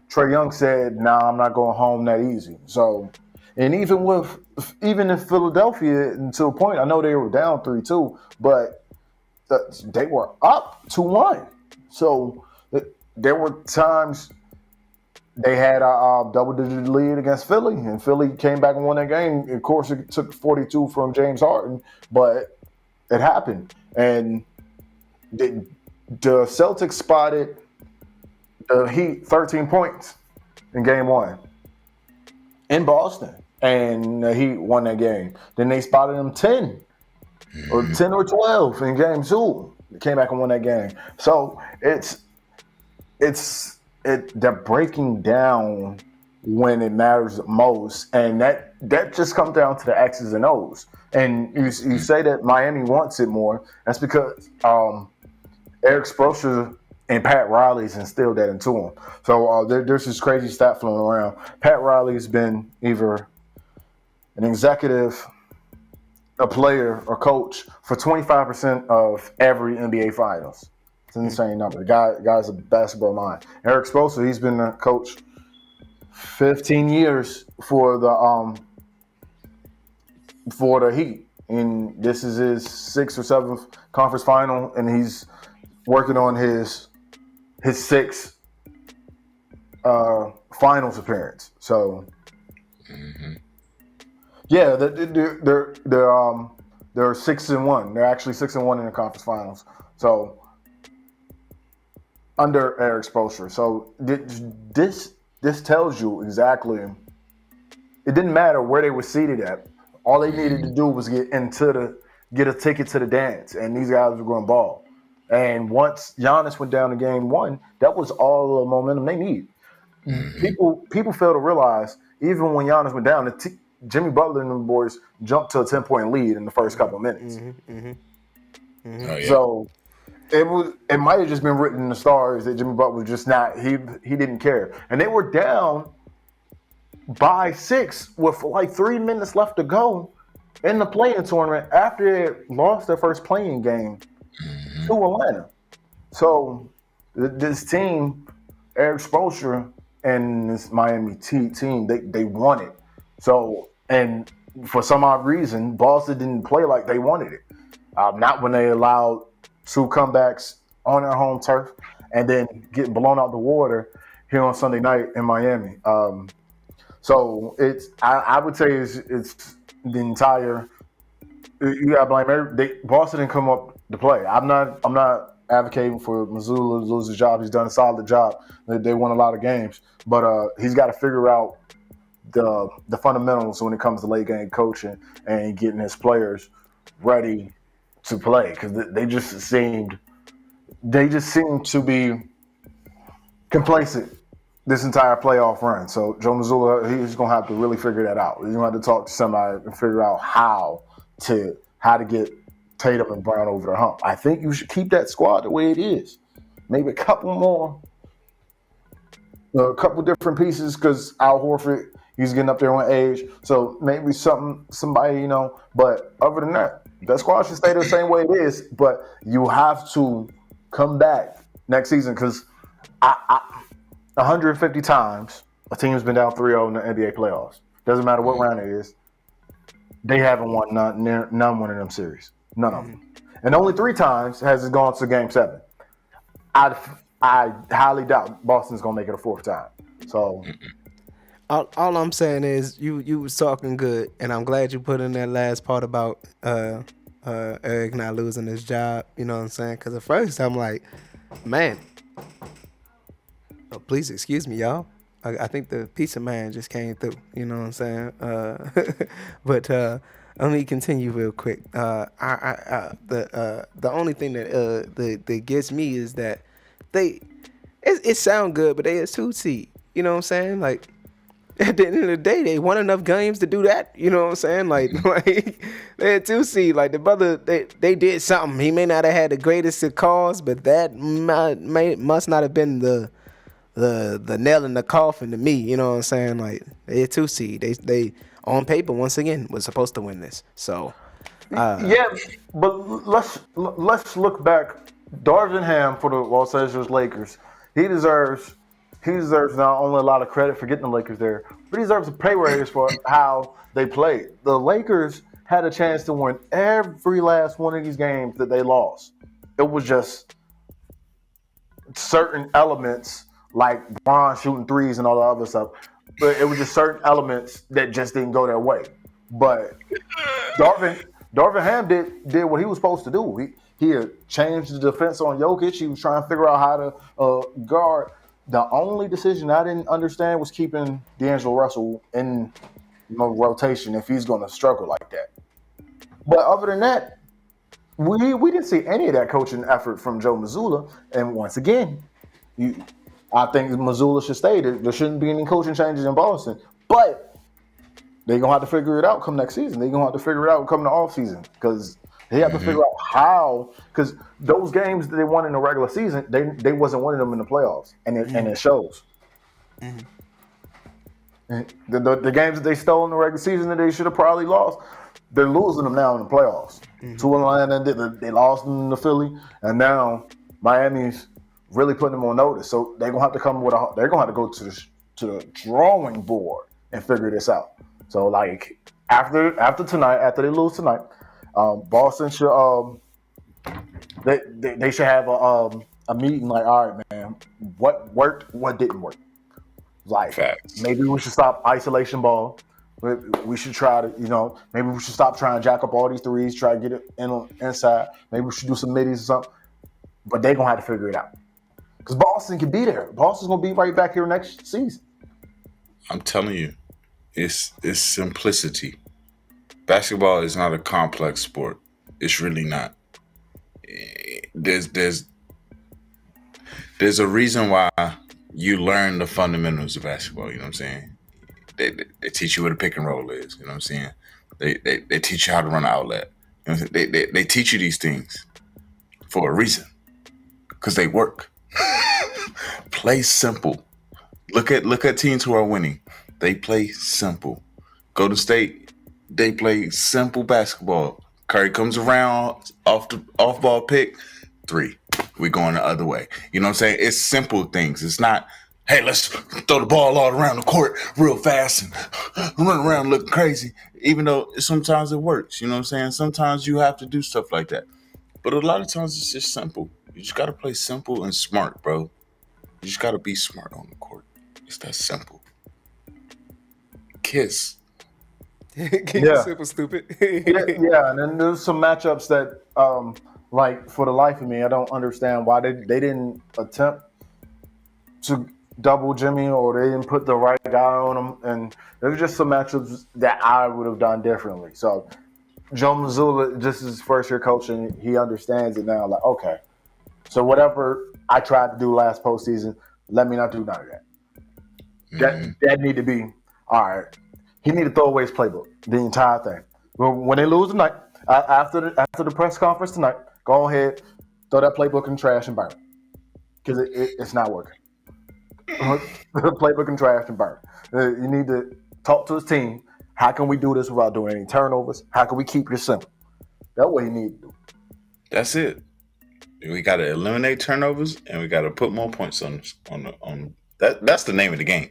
Trae Young said, "Nah, I'm not going home that easy." So, and even in Philadelphia, until a point, I know they were down 3-2, but they were up 2-1. So there were times they had a double-digit lead against Philly, and Philly came back and won that game. Of course, it took 42 from James Harden, but it happened. And the Celtics spotted the Heat 13 points in Game 1 in Boston, and the Heat won that game. Then they spotted them 10 or 12 in Game 2. They came back and won that game. So they're breaking down when it matters most, and that just comes down to the X's and O's. And you say that Miami wants it more. That's because Eric Spoelstra and Pat Riley's instilled that into him. So there's this crazy stat floating around. Pat Riley's been either an executive, a player, or coach for 25% of every NBA Finals. It's an insane number. The guy's a basketball mind. Eric Spoelstra, he's been a coach 15 years for the Heat, and this is his 6th or 7th conference final, and he's working on his 6th finals appearance. So, yeah, they're 6-1. They're actually 6-1 in the conference finals. So, under Eric Spoelstra. So this tells you exactly. It didn't matter where they were seated at. All they needed to do was get a ticket to the dance, and these guys were going to ball. And once Giannis went down in Game 1, that was all the momentum they need. People fail to realize, even when Giannis went down, Jimmy Butler and the boys jumped to a 10-point lead in the first couple of minutes. Oh, yeah. So it might have just been written in the stars that Jimmy Butler was just not, he didn't care. And they were down by 6 with like 3 minutes left to go in the play-in tournament after they lost their first play-in game to Atlanta. So this team, Eric Spoelstra and this Miami team, they won it. So, and for some odd reason, Boston didn't play like they wanted it. Not when they allowed 2 comebacks on their home turf and then getting blown out the water here on Sunday night in Miami. So I would say it's the entire. You got to blame Boston didn't come up to play. I'm not advocating for Mazzulla to lose his job. He's done a solid job. They won a lot of games, but he's got to figure out the fundamentals when it comes to late game coaching and getting his players ready to play, because they just seemed to be complacent this entire playoff run. So Joe Mazzulla, he's gonna have to really figure that out. He's gonna have to talk to somebody and figure out how to get Tatum and Brown over the hump. I think you should keep that squad the way it is. Maybe a couple more, a couple different pieces, because Al Horford, he's getting up there on age. So maybe somebody, But other than that squad should stay the same way it is. But you have to come back next season, because 150 times a team's been down 3-0 in the NBA playoffs. Doesn't matter what round it is. They haven't won none one of them series. None of them. And only 3 times has it gone to Game 7. I highly doubt Boston's going to make it a 4th time. So all I'm saying is you was talking good, and I'm glad you put in that last part about Eric not losing his job. You know what I'm saying? Because at first I'm like, man, please excuse me, y'all. I think the pizza man just came through. You know what I'm saying? But let me continue real quick. The only thing that gets me is that it sound good, but they a 2 seed. You know what I'm saying? Like, at the end of the day, they won enough games to do that. You know what I'm saying? Like they had 2 seed. Like, the brother, they did something. He may not have had the greatest of calls, but that must not have been the the nail in the coffin to me. You know what I'm saying? Like they a 2 seed. They on paper once again was supposed to win this. So Yeah, but let's look back. Darvin Ham for the Los Angeles Lakers. He deserves not only a lot of credit for getting the Lakers there, but he deserves a pay raise for how they played. The Lakers had a chance to win every last one of these games that they lost. It was just certain elements like Bron shooting threes and all the other stuff. But it was just certain elements that just didn't go their way. But Darvin Ham did what he was supposed to do. He had changed the defense on Jokic. He was trying to figure out how to guard. The only decision I didn't understand was keeping D'Angelo Russell in rotation if he's going to struggle like that. But other than that, we didn't see any of that coaching effort from Joe Mazzulla. And once again, I think Mazzulla should stay. There shouldn't be any coaching changes in Boston. But they're going to have to figure it out come next season. They're going to have to figure it out come the offseason because they have to figure out how – because those games that they won in the regular season, they wasn't winning them in the playoffs, and it shows. And the games that they stole in the regular season that they should have probably lost, they're losing them now in the playoffs. To Atlanta, they lost them to Philly, and now Miami's really putting them on notice. So they're gonna have to they're gonna have to go to the drawing board and figure this out. So like after tonight, after they lose tonight, Boston should they should have a meeting like, all right, man, what worked, what didn't work. Like maybe we should stop isolation ball. We should try to, maybe we should stop trying to jack up all these threes, try to get it inside. Maybe we should do some middies or something. But they're going to have to figure it out. Because Boston can be there. Boston's going to be right back here next season. I'm telling you, it's simplicity. Basketball is not a complex sport. It's really not. There's a reason why you learn the fundamentals of basketball, you know what I'm saying? They teach you what a pick and roll is. You know what I'm saying? They teach you how to run an outlet. You know, they teach you these things for a reason, because they work. Play simple. Look at teams who are winning. They play simple. Golden State, they play simple basketball. Curry comes around off ball pick, 3. We going the other way. You know what I'm saying? It's simple things. It's not, hey, let's throw the ball all around the court real fast and run around looking crazy, even though sometimes it works. You know what I'm saying? Sometimes you have to do stuff like that. But a lot of times it's just simple. You just got to play simple and smart, bro. You just got to be smart on the court. It's that simple. Kiss. Simple, stupid. yeah, and then there's some matchups that, like, for the life of me, I don't understand why they didn't attempt to double Jimmy, or they didn't put the right guy on him. And there's just some matchups that I would have done differently. So Joe Mazzulla, just his first year coaching, he understands it now. Like, okay, so whatever I tried to do last postseason, let me not do none of that. That need to be, all right. He need to throw away his playbook, the entire thing. When they lose tonight, after the press conference tonight, go ahead, throw that playbook in the trash and burn it, because it's not working. Playbook and trash and burn. You need to talk to his team. How can we do this without doing any turnovers? How can we keep it simple? That's what he needs to do. That's it. We got to eliminate turnovers, and we got to put more points on that. That's the name of the game.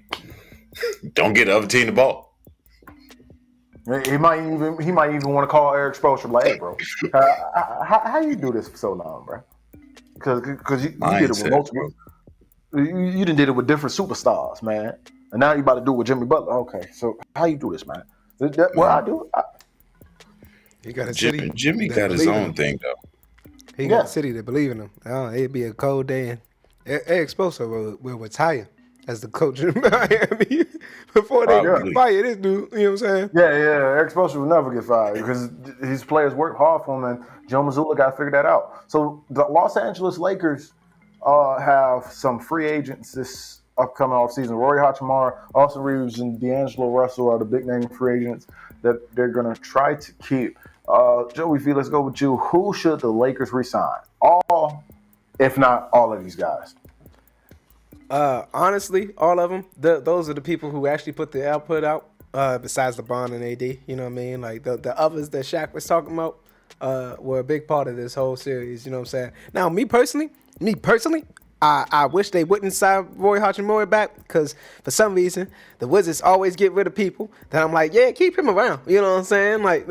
Don't get the other team the ball. He might even want to call Eric Spoelstra, like, hey, bro, how you do this for so long, bro? Because you did it with multiple. You done did it with different superstars, man. And now you about to do it with Jimmy Butler. Okay, so how you do this, man? What I do? He got a Jimmy got his own thing, though. He got a city that believe in him. It'd be a cold day, and Eric Spoelstra will retire as the coach in Miami before they fire this dude. You know what I'm saying? Yeah. Eric Spoelstra will never get fired because his players work hard for him, and Joe Mazzulla got to figure that out. So the Los Angeles Lakers have some free agents this upcoming offseason. Rory Hachimura, Austin Reeves, and D'Angelo Russell are the big name free agents that they're going to try to keep. Joey V, let's go with you. Who should the Lakers re-sign? All, if not all of these guys. Honestly, all of them. Those are the people who actually put the output out. Besides LeBron and AD, you know what I mean? Like the others that Shaq was talking about, were a big part of this whole series. You know what I'm saying? Now, me personally, I wish they wouldn't sign Roy Hachimura back because for some reason the Wizards always get rid of people that I'm like, yeah, keep him around. You know what I'm saying? Like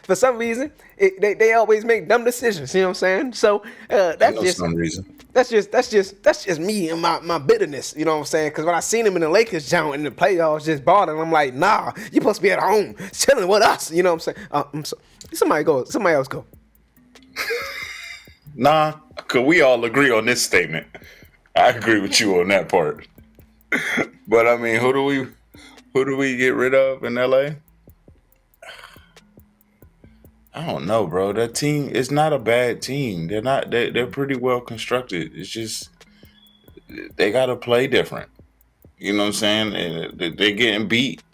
for some reason they always make dumb decisions. You know what I'm saying? So that's just some reason. that's just me and my bitterness. You know what I'm saying? Because when I seen him in the Lakers joint in the playoffs just balling, I'm like, nah, you supposed to be at home chilling with us. You know what I'm saying? Somebody else go. Nah, cause we all agree on this statement. I agree with you on that part. But I mean, who do we get rid of in LA? I don't know, bro. That team is not a bad team. They're pretty well constructed. It's just they gotta play different. You know what I'm saying? And they're getting beat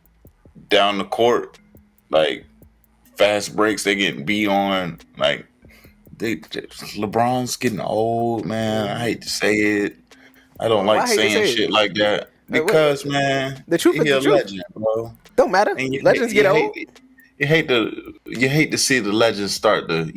down the court, like fast breaks. They're getting beat on. Like LeBron's getting old, man. I hate to say it. I don't Why like I hate to saying say shit it? like that because, man, The truth is he the a truth. legend, bro. Don't matter. And Legends get old. you hate to see the legends start to,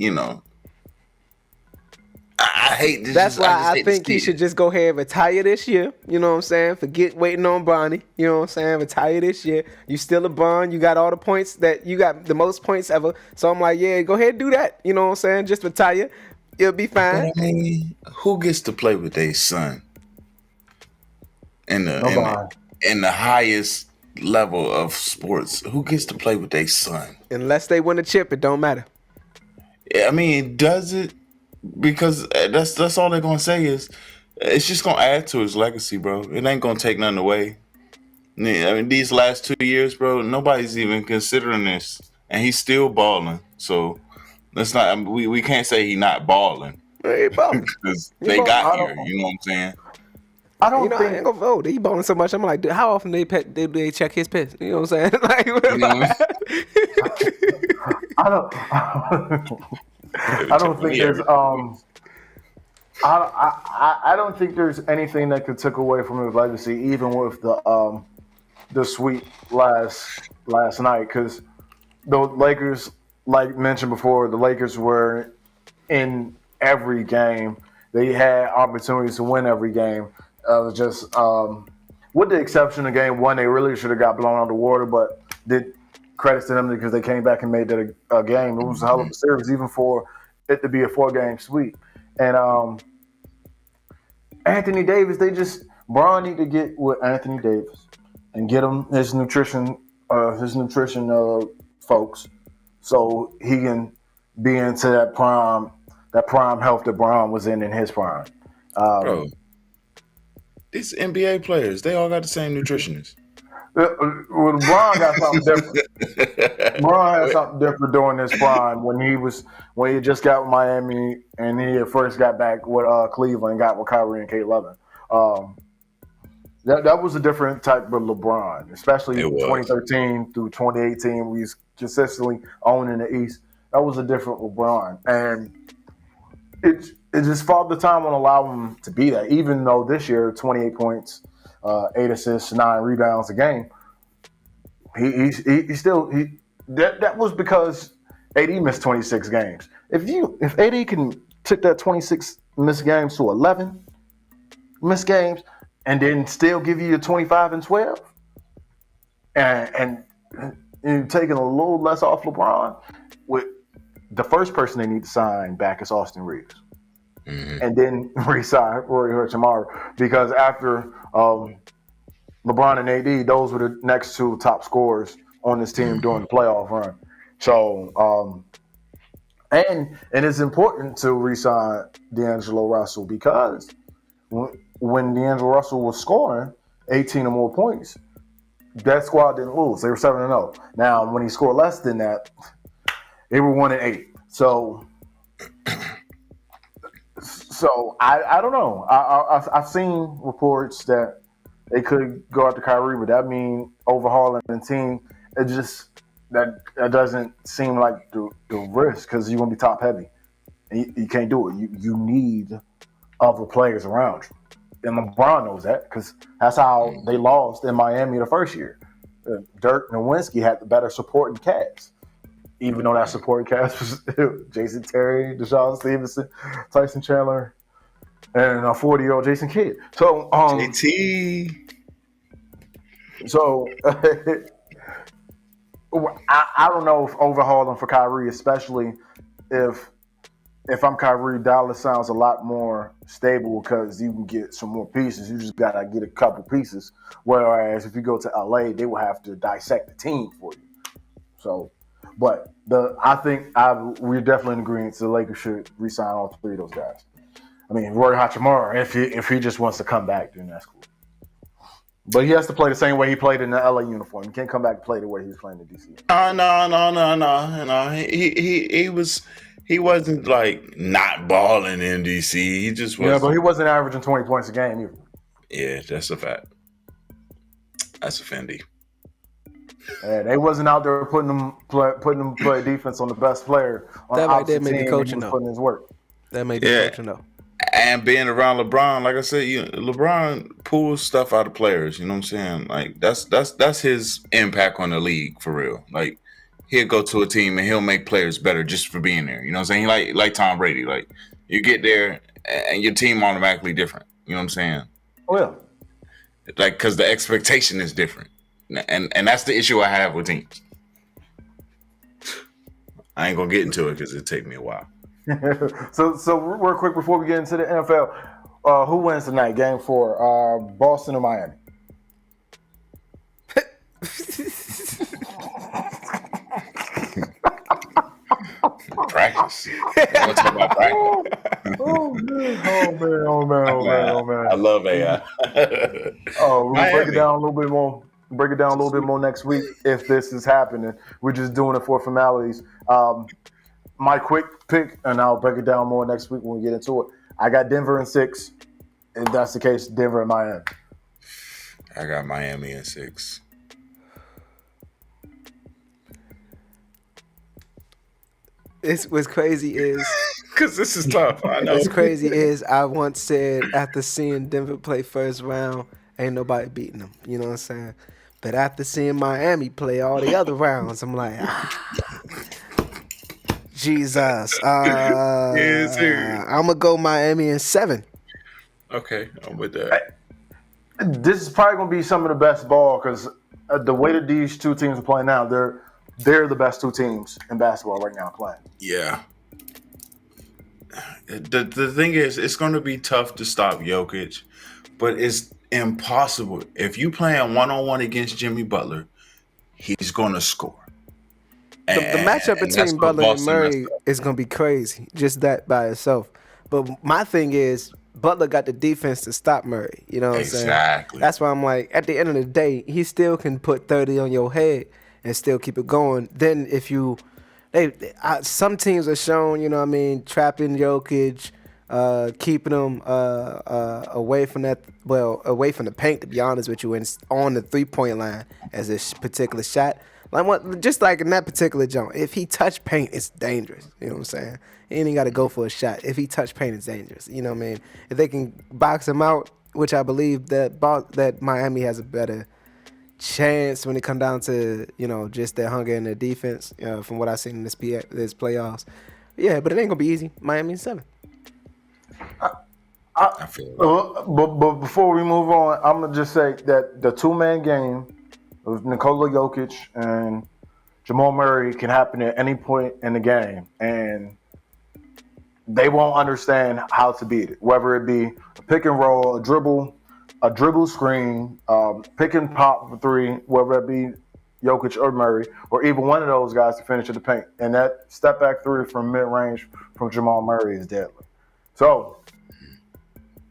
I hate to That's just I why just I hate to think he see should it. just go ahead and retire this year. You know what I'm saying? Forget waiting on Bronny. You know what I'm saying? Retire this year. You still a Bron. You got all the points that you got the most points ever. So I'm like, yeah, go ahead and do that. You know what I'm saying? Just retire. It'll be But fine. I mean, who gets to play with their son in the in the Nobody. in the highest level of sports? Who gets to play with their son? Unless they win a chip, it don't matter. I mean, does it? Because that's all they're gonna say is it's just gonna add to his legacy, bro. It ain't gonna take nothing away. Yeah, I mean, these last 2 years, bro, nobody's even considering this, and he's still balling. So let's not. I mean, we can't say he's not balling He balling. because He they balling. got I here. don't. You know what I'm saying? I You don't know, I ain't think. gonna vote. He balling so much. I'm like, dude, how often they check his piss? You know what I'm saying? Like, You know what I don't. I don't think there's. I don't think there's anything that could take away from his legacy, even with the sweep last night, because the Lakers, like mentioned before, the Lakers were in every game. They had opportunities to win every game. It was just, with the exception of game one, they really should have got blown out of the water, but did credits to them because they came back and made that a game. It was a hell of a series, even for it to be a 4-game sweep. And Anthony Davis, Braun need to get with Anthony Davis and get him his nutrition folks, so he can be into that prime health that Braun was in his prime. bro? These NBA players, they all got the same nutritionist. Well, Braun got something different. Braun had something different during his prime when he just got with Miami and he at first got back with Cleveland, got with Kyrie and Kate Levin. That was a different type of LeBron, especially It was. 2013 through 2018. We was consistently owning the East. That was a different LeBron, and it just Father Time won't allow him to be that. Even though this year, 28 points, 8 assists, 9 rebounds a game, he still that was because AD missed 26 games. If AD can take that 26 missed games to 11 missed games, and then still give you a 25 and 12, and you're taking a little less off LeBron, with the first person they need to sign back is Austin Reeves. Mm-hmm. And then re-sign Roy Hachimura, because after LeBron and AD, those were the next two top scorers on this team during the playoff run. So, and it's important to re-sign D'Angelo Russell, because when D'Angelo Russell was scoring 18 or more points, that squad didn't lose. They were 7-0. Now, when he scored less than that, they were 1-8. So I don't know. I've seen reports that they could go after Kyrie, but that means overhauling the team. It just that doesn't seem like the risk, because you're gonna be top heavy. And you can't do it. You need other players around you. And LeBron knows that because that's how they lost in Miami the first year. Dirk Nowitzki had the better supporting cast, even though that supporting cast was Jason Terry, Deshaun Stevenson, Tyson Chandler, and a 40-year-old Jason Kidd. So, JT. So I don't know if overhauling for Kyrie, especially if I'm Kyrie, Dallas sounds a lot more stable because you can get some more pieces. You just gotta get a couple pieces. Whereas if you go to LA, they will have to dissect the team for you. So, but I think we're definitely in agreement. The Lakers should re-sign all three of those guys. I mean, Roy Hachimura, if he just wants to come back, then that's cool. But he has to play the same way he played in the LA uniform. He can't come back and play the way he was playing in DC. No. He wasn't like not balling in DC. He just was. Yeah, but he wasn't averaging 20 points a game either. Yeah, that's a fact. That's a Fendi. Yeah, they wasn't out there putting them play defense on the best player on that the right there opposite made team. the coaching He was putting his work. That made the coaching though. And being around LeBron, like I said, LeBron pulls stuff out of players. You know what I'm saying? Like that's his impact on the league for real. Like he'll go to a team and he'll make players better just for being there. You know what I'm saying? Like Tom Brady. Like you get there and your team automatically different. You know what I'm saying? Oh yeah. Like because the expectation is different, and that's the issue I have with teams. I ain't gonna get into it because it'll take me a while. So real quick before we get into the NFL, who wins tonight? Game 4, Boston or Miami? Practice. I want to talk about practice. Oh man. I love AI. We'll break it down a little bit more. Break it down a little bit more next week if this is happening. We're just doing it for formalities. My quick pick, and I'll break it down more next week when we get into it. I got Denver in 6. If that's the case, Denver and Miami. I got Miami in 6. What's crazy is because this is tough. I know. What's crazy is I once said after seeing Denver play first round, ain't nobody beating them. You know what I'm saying? But after seeing Miami play all the other rounds, I'm like, Jesus. I'm gonna go Miami in 7. Okay, I'm with that. This is probably gonna be some of the best ball because the way that these two teams are playing now, they're the best two teams in basketball right now playing. Yeah. The thing is, it's going to be tough to stop Jokic, but it's impossible. If you playing one-on-one against Jimmy Butler, he's going to score. The matchup between Butler and Murray is going to be crazy, just that by itself. But my thing is, Butler got the defense to stop Murray. You know what I'm saying? Exactly. That's why I'm like, at the end of the day, he still can put 30 on your head and still keep it going. Then if you, some teams are shown, you know what I mean, trapping Jokic, keeping him away from that, away from the paint, to be honest with you, and on the 3-point line as a particular shot. Just like in that particular jump, if he touch paint, it's dangerous. You know what I'm saying? He ain't got to go for a shot. If he touch paint, it's dangerous. You know what I mean? If they can box him out, which I believe that Miami has a better chance when it come down to, you know, just their hunger and their defense, from what I've seen in this playoffs. Yeah, but it ain't gonna be easy. Miami in 7. I feel that. But before we move on, I'm gonna just say that the 2-man game of Nikola Jokic and Jamal Murray can happen at any point in the game, and they won't understand how to beat it. Whether it be a pick and roll, a dribble screen, pick and pop for 3, whether it be Jokic or Murray, or even one of those guys to finish at the paint. And that step back 3 from mid range from Jamal Murray is deadly. So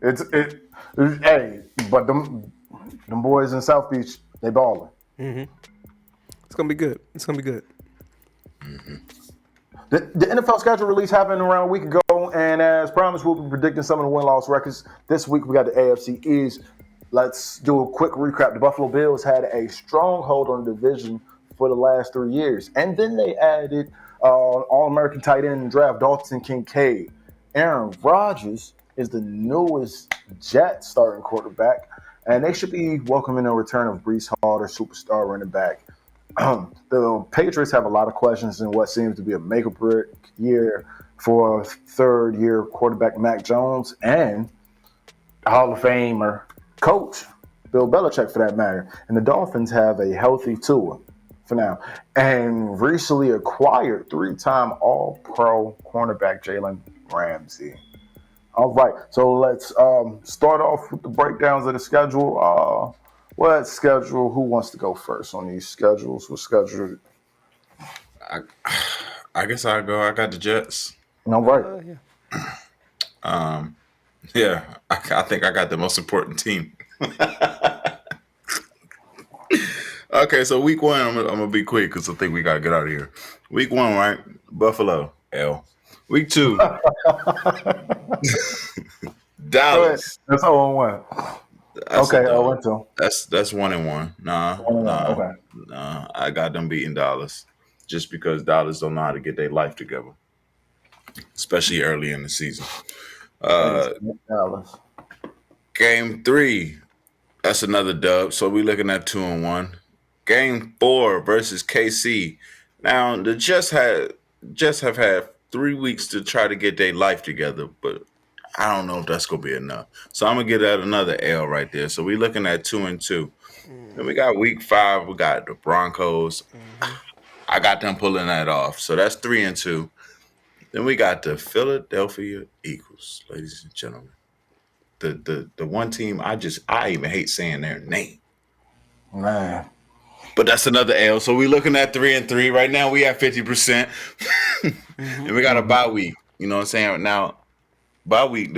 hey, but them boys in South Beach, they balling. Mm-hmm. It's gonna be good. Mm-hmm. The NFL schedule release happened around a week ago, and as promised, we'll be predicting some of the win-loss records. This week, we got the AFC East. Let's do a quick recap. The Buffalo Bills had a stronghold on the division for the last 3 years, and then they added All-American tight end and draft Dalton Kincaid. Aaron Rodgers is the newest Jets starting quarterback, and they should be welcoming the return of Brees Hall, their superstar running back. The Patriots have a lot of questions in what seems to be a make or break year for third year quarterback Mac Jones and Hall of Famer coach Bill Belichick, for that matter. And the Dolphins have a healthy Tua for now, and recently acquired three-time All-Pro cornerback Jalen Ramsey. All right, so let's start off with the breakdowns of the schedule. What schedule? Who wants to go first on these schedules? What schedule? I, I guess I'll go. I got the Jets. All right. Yeah. Yeah, I think I got the most important team. Okay, so week one, I'm gonna be quick because I think we gotta get out of here. Week one, right? Buffalo, L. Week two, Go ahead. Dallas. That's 0-1. That's Okay, a dub. 0-2. That's 1-1. Okay. Nah. I got them beating Dallas just because Dallas don't know how to get their life together, especially early in the season. Dallas. Game three, that's another dub. So we're looking at 2-1. Game 4 versus KC. Now the Jets have had 3 weeks to try to get their life together, but I don't know if that's gonna be enough. So I'm gonna get that another L right there. So we're looking at 2-2. Then we got week 5. We got the Broncos. I got them pulling that off. So that's 3-2. Then we got the Philadelphia Eagles, ladies and gentlemen. The one team I even hate saying their name. Man. But that's another L. So we're looking at 3-3. Right now we have 50%. And we got a bye week. You know what I'm saying? Now, bye week,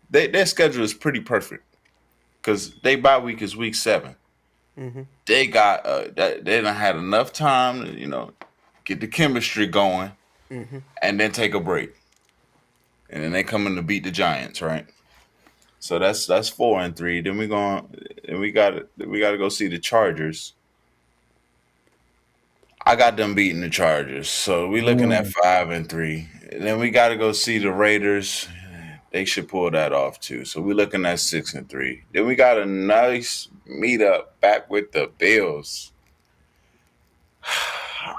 their schedule is pretty perfect. Because their bye week is week 7. They got they done had enough time to, get the chemistry going and then take a break. And then they come in to beat the Giants, right? So that's 4-3. Then we got to go see the Chargers. I got them beating the Chargers. So we looking at 5-3. And then we got to go see the Raiders. They should pull that off too. So we're looking at 6-3. Then we got a nice meetup back with the Bills.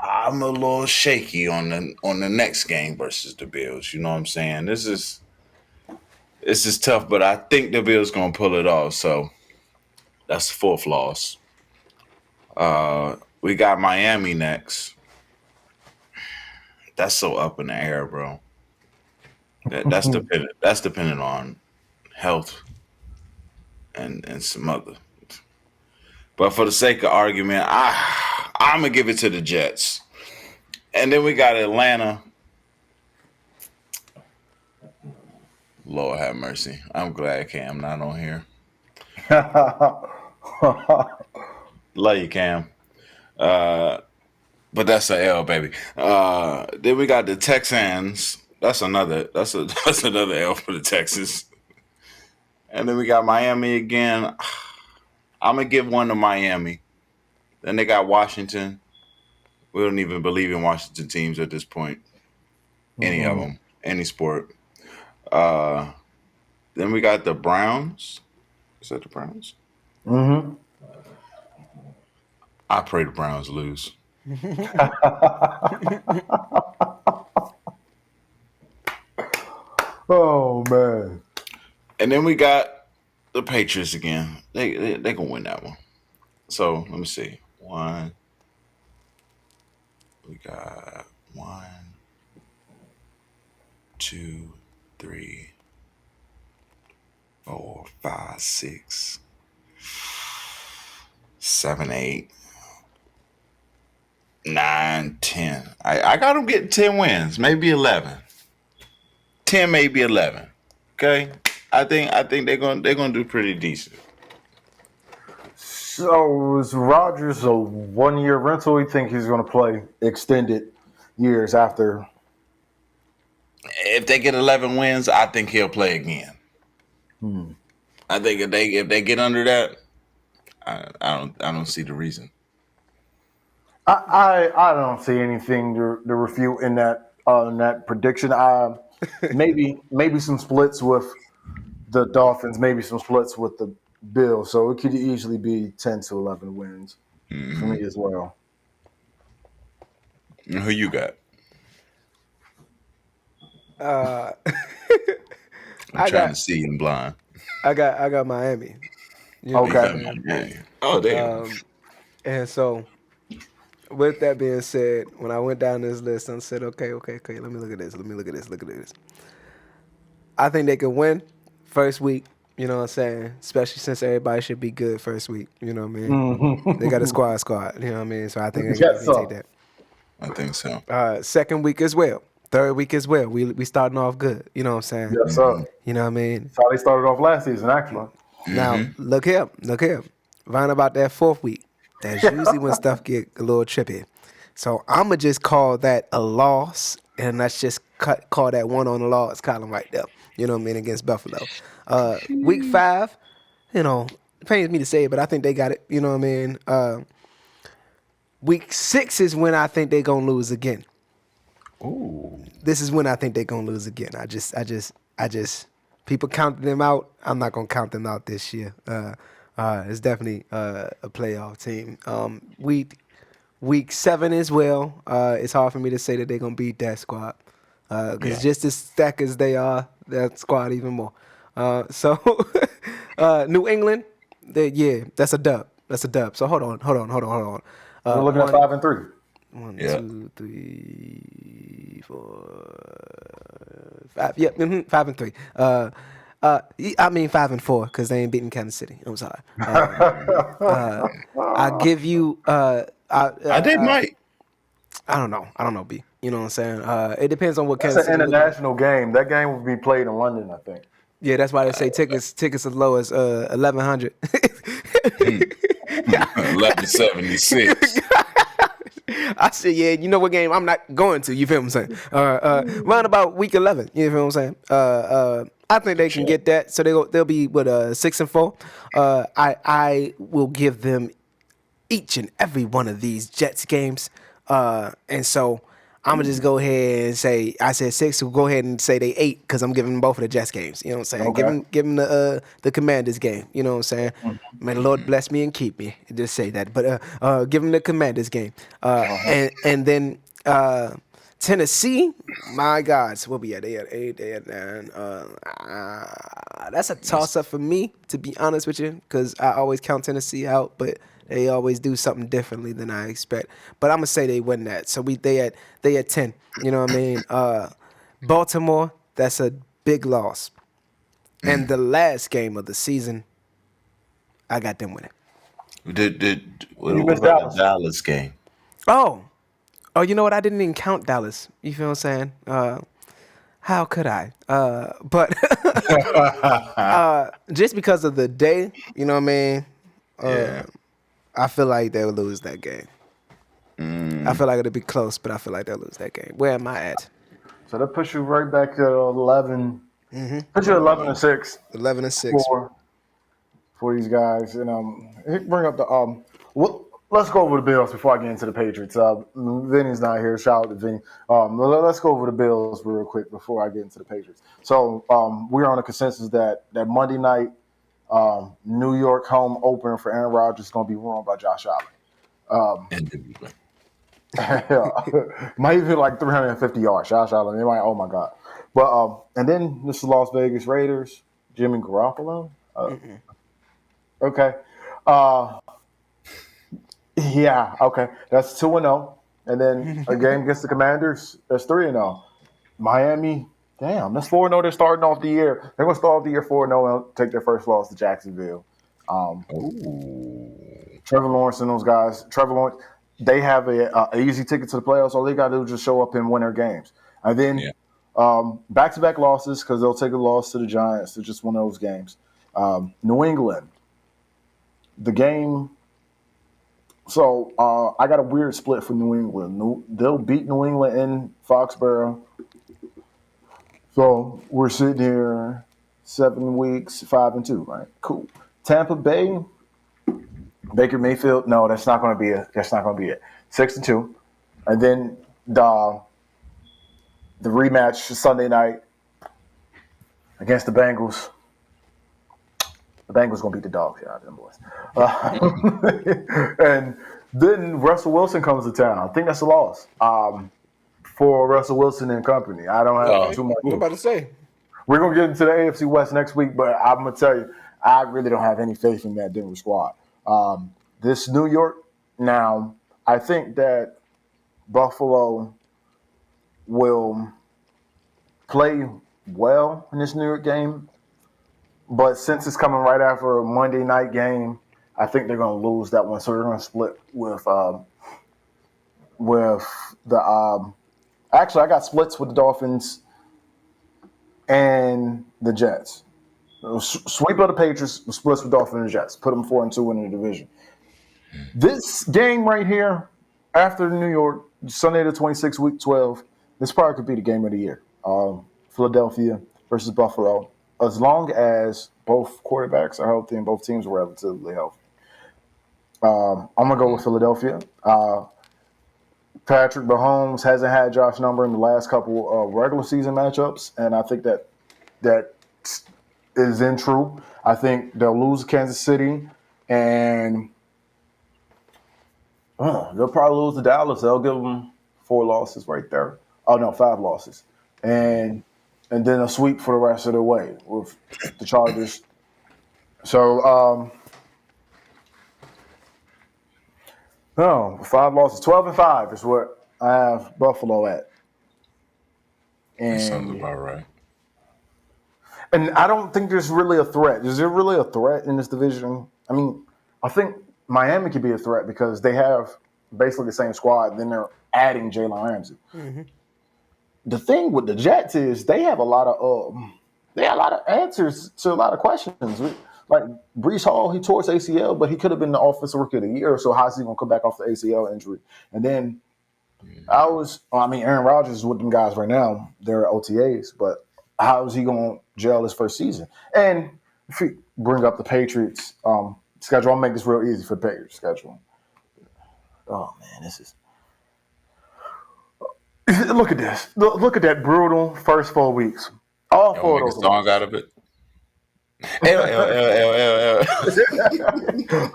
I'm a little shaky on the next game versus the Bills. You know what I'm saying? This is tough, but I think the Bills gonna pull it off. So that's the 4th loss. We got Miami next. That's so up in the air, bro. That's dependent on health and some other. But for the sake of argument, I'm gonna give it to the Jets. And then we got Atlanta. Lord have mercy. I'm glad Cam not on here. Love you, Cam. But that's a L, baby. Then we got the Texans. That's another L for the Texans. And then we got Miami again. I'm gonna give one to Miami. Then they got Washington. We don't even believe in Washington teams at this point. Any of them, any sport. Then we got the Browns. Is that the Browns? Mm-hmm. I pray the Browns lose. Oh man. And then we got the Patriots again. They gonna win that one. So let me see. We got 1, 2, 3, 4, 5, 6, 7, 8, 9, 10. I got them getting 10 wins, maybe 11. 10, maybe 11. Okay, I think they're gonna do pretty decent. So is Rodgers a 1-year rental? You think he's going to play extended years after? If they get 11 wins, I think he'll play again. I think if they get under that, I don't see the reason. I don't see anything to refute in that prediction. maybe some splits with the Dolphins, maybe some splits with the Bills. So it could easily be 10 to 11 wins for me as well. Who you got? Uh, I'm I trying got to see in blind. I got Miami. You know Oh, what you I'm Okay. got saying? Miami. Oh, damn. And so, with that being said, when I went down this list, I said, okay. Let me look at this. Look at this. I think they could win first week. You know what I'm saying? Especially since everybody should be good first week. You know what I mean? They got a squad. You know what I mean? So I think they Yes, can take sir. that. I think so. Second week as well. Third week as well. We starting off good. You know what I'm saying? Yes, sir. You know what I mean? That's how they started off last season, actually. Now look here. Round about that fourth week. That's usually when stuff get a little trippy. So I'ma just call that a loss, and let's just call that one on the loss column right there. You know what I mean, against Buffalo. Week 5, you know, it pains me to say it, but I think they got it. You know what I mean? Week 6 is when I think they're gonna lose again. Ooh. This is when I think they're gonna lose again. I just people counting them out. I'm not gonna count them out this year. It's definitely a playoff team. Week 7 as well. It's hard for me to say that they're gonna beat that squad because just as stacked as they are, that squad even more. So New England, that's a dub. That's a dub. So hold on. We're looking at 5 and 3. 1, Yeah. 2, 3, 4, 5. Yep, 5 and 3. I mean 5 and 4 because they ain't beating Kansas City. I'm sorry. I give you. I did Mike. I don't know, B. You know what I'm saying? It depends on what It's Kansas an City. international game. That game will be played in London, I think. Yeah, that's why they say tickets as low as 1,100. 1176. I said, yeah, you know what game I'm not going to. You feel what I'm saying? Round about week 11. You feel what I'm saying? I think they can get that. So they'll be with 6 and 4. I will give them each and every one of these Jets games. And so I'm gonna just go ahead and say I said 6. So go ahead and say they 8 because I'm giving them both of the Jets games. You know what I'm saying? Okay. Give them the Commanders game. You know what I'm saying? May the Lord bless me and keep me. Just say that. But give them the Commanders game. And then Tennessee, my God, so what we at? They at 8, they at 9. That's a toss up for me, to be honest with you, because I always count Tennessee out, but they always do something differently than I expect. But I'm gonna say they win that. So they at 10. You know what I mean? Baltimore, that's a big loss. And the last game of the season, I got them winning. What missed about Dallas. the Dallas game? Oh, you know what? I didn't even count Dallas. You feel what I'm saying? How could I? But just because of the day, you know what I mean? Yeah. I feel like they'll lose that game. I feel like it'll be close, but I feel like they'll lose that game. Where am I at? So that puts you right back to 11. Put you at 11 and 6 11 and 6. for these guys. And bring up the let's go over the Bills before I get into the Patriots. Vinny's not here. Shout out to Vinny. Let's go over the Bills real quick before I get into the Patriots. So we're on a consensus that Monday night New York home opener for Aaron Rodgers is going to be won by Josh Allen. Indubitably. Might even like 350 yards. Josh Allen. They might. Oh my God. But and then this is Las Vegas Raiders. Jimmy Garoppolo. Okay. Yeah. Okay. That's 2-0. And then a game against the Commanders. That's 3-0. Miami. Damn. That's 4-0. They're starting off the year. They're going to start off the year 4-0 and take their first loss to Jacksonville. Trevor Lawrence and those guys. Trevor Lawrence. They have a easy ticket to the playoffs. All they got to do is just show up and win their games. And then back-to-back losses because they'll take a loss to the Giants. It's just one of those games. New England. The game. So I got a weird split for New England. They'll beat New England in Foxborough. So we're sitting here 7 weeks, 5 and 2, right? Cool. Tampa Bay. Baker Mayfield, no, that's not going to be it. 6 and 2, and then the rematch Sunday night against the Bengals. The Bengals gonna beat the dogs out of them boys. And then Russell Wilson comes to town. I think that's a loss for Russell Wilson and company. I don't have too much. What about to say? We're gonna get into the AFC West next week, but I'm gonna tell you, I really don't have any faith in that Denver squad. This New York now, I think that Buffalo will play well in this New York game. But since it's coming right after a Monday night game, I think they're going to lose that one. So they're going to split with the. Actually, I got splits with the Dolphins and the Jets. Sweep of the Patriots, splits with Dolphins and the Jets. Put them 4-2 in the division. This game right here, after New York, Sunday the 26th, week 12, this probably could be the game of the year. Philadelphia versus Buffalo. As long as both quarterbacks are healthy and both teams are relatively healthy. I'm going to go with Philadelphia. Patrick Mahomes hasn't had Josh Number in the last couple of regular season matchups, and I think that is true. I think they'll lose Kansas City, and they'll probably lose to Dallas. They'll give them 4 losses right there. Oh, no, 5 losses. And then a sweep for the rest of the way with the Chargers. So, 5 losses. 12-5 is what I have Buffalo at. That sounds about right. And I don't think there's really a threat. Is there really a threat in this division? I mean, I think Miami could be a threat because they have basically the same squad. Then they're adding Jalen Ramsey. Mm-hmm. The thing with the Jets is they have a lot of answers to a lot of questions. Like Brees Hall, he tore his ACL, but he could have been the offensive rookie of the year. So how's he going to come back off the ACL injury? And then Aaron Rodgers is with them guys right now. They're OTAs, but how is he going to gel his first season? And if you bring up the Patriots schedule, I'll make this real easy for the Patriots schedule. Oh man, this is. Look at this. Look at that brutal first 4 weeks. All 4 of those. Song out of it. L.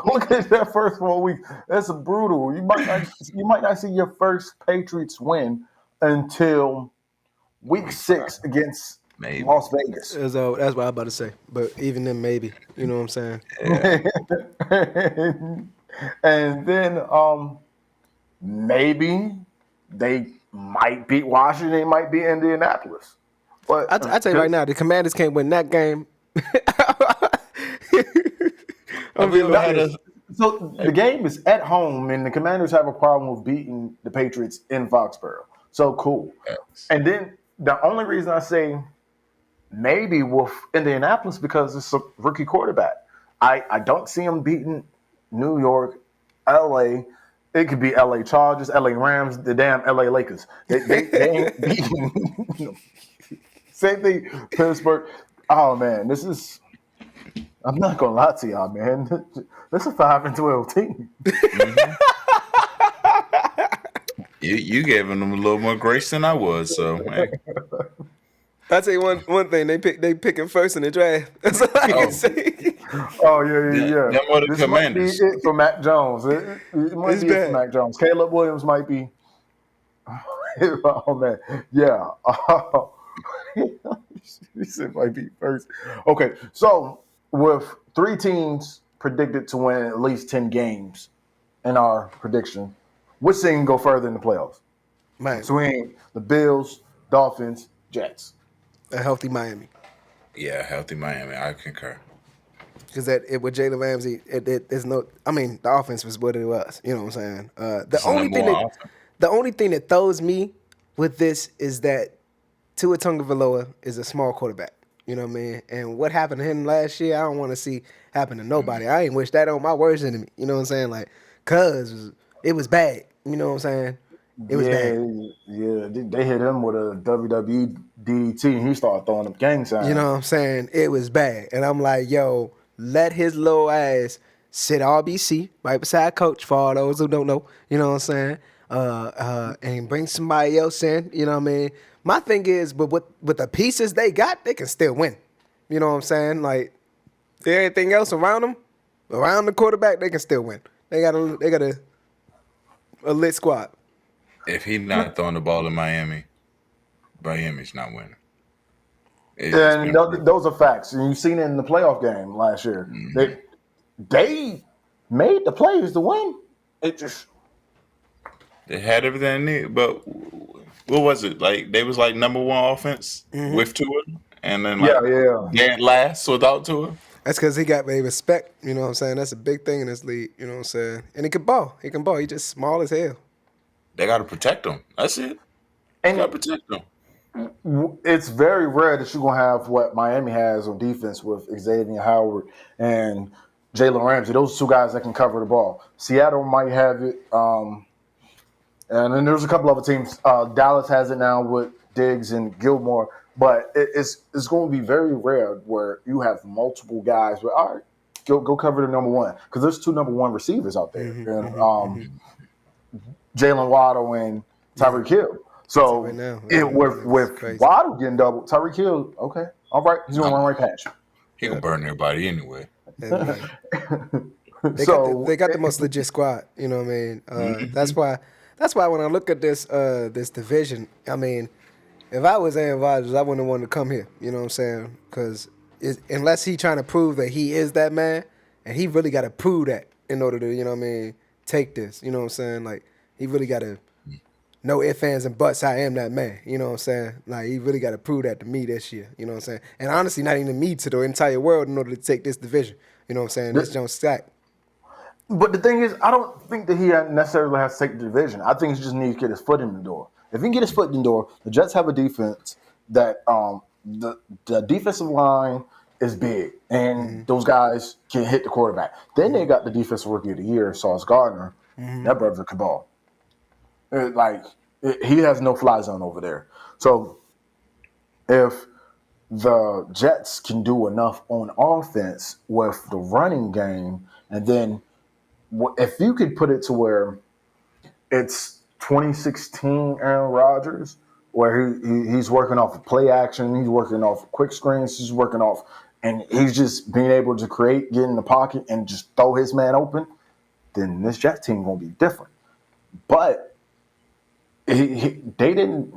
Look at that first 4 weeks. That's brutal. You might not see your first Patriots win until week 6 against Las Vegas. That's what I was about to say. But even then, maybe. You know what I'm saying? Yeah. And then maybe they might beat Washington. They might beat Indianapolis. But I tell you right now, the Commanders can't win that game. So the game is at home, and the Commanders have a problem with beating the Patriots in Foxborough. So cool. Yes. And then the only reason I say maybe with Indianapolis because it's a rookie quarterback. I don't see him beating New York, LA. It could be LA Chargers, LA Rams, the damn LA Lakers. They ain't beating. Same thing, Pittsburgh. Oh man, this is. I'm not gonna lie to y'all, man. This is a 5-12 team. Mm-hmm. You giving them a little more grace than I was, so man. I'll tell you one thing. They picking first in the draft. That's all I can say. Oh yeah. Them are the this Commanders. Might be it for Mac Jones. It might be it for Mac Jones. Caleb Williams might be. Oh man, yeah. He said might be first. Okay, so with 3 teams predicted to win at least 10 games in our prediction, which team can go further in the playoffs? Man. So we ain't the Bills, Dolphins, Jets. A healthy Miami. Yeah, healthy Miami. I concur. Because with Jalen Ramsey, there's no. I mean, the offense was what it was. You know what I'm saying? The only thing that throws me with this is that Tua Tagovailoa is a small quarterback. You know what I mean? And what happened to him last year, I don't want to see happen to nobody. I ain't wish that on my worst enemy. You know what I'm saying? Like, cause it was bad. You know what I'm saying? It was bad. Yeah, they hit him with a WWE DDT, and he started throwing up gang signs. You know what I'm saying? It was bad. And I'm like, yo, let his little ass sit RBC right beside Coach for all those who don't know. You know what I'm saying? And bring somebody else in. You know what I mean? My thing is, but with the pieces they got, they can still win. You know what I'm saying? Like everything else around them, around the quarterback, they can still win. They got a lit squad. If he's not throwing the ball in Miami, Miami's not winning. It's And been proven. those are facts. And you've seen it in the playoff game last year. They made the plays to win. It just They had everything they need, but what was it? Like they was like number one offense with Tua, and then like yeah. dead last without Tua. That's because he got respect. You know what I'm saying? That's a big thing in this league. You know what I'm saying? And he can ball. He can ball. He just small as hell. They got to protect him. That's it. And Got to protect him. it's very rare that you're gonna have what Miami has on defense with Xavier Howard and Jalen Ramsey. Those two guys that can cover the ball. Seattle might have it, and then there's a couple other teams. Dallas has it now with Diggs and Gilmore, but it's going to be very rare where you have multiple guys. But all right, go cover the number one because there's two number one receivers out there, and Jalen Waddle and Tyreek Hill. So right now, with Waddle getting double, Tyreek Hill, okay, all right, he's gonna run right past you. He can burn everybody anyway. They got the most legit squad. You know what I mean? That's why when I look at this division, I mean, if I was Aaron Rodgers, I wouldn't have wanted to come here. You know what I'm saying? Because unless he trying to prove that he is that man, and he really got to prove that in order to, you know what I mean, take this. You know what I'm saying? Like he really got to. No ifs, ands, and buts, I am that man. You know what I'm saying? Like, he really got to prove that to me this year. You know what I'm saying? And honestly, not even me, to the entire world in order to take this division. You know what I'm saying? This don't stack. But the thing is, I don't think that he necessarily has to take the division. I think he just needs to get his foot in the door. If he can get his foot in the door, the Jets have a defense that the defensive line is big, and those guys can hit the quarterback. Then they got the defensive rookie of the year, Sauce Gardner. That brother can ball. He has no fly zone over there. So if the Jets can do enough on offense with the running game, and then if you could put it to where it's 2016 Aaron Rodgers, where he's working off of play action, he's working off of quick screens, he's working off, and he's just being able to create, get in the pocket, and just throw his man open, then this Jets team gonna be different. But they didn't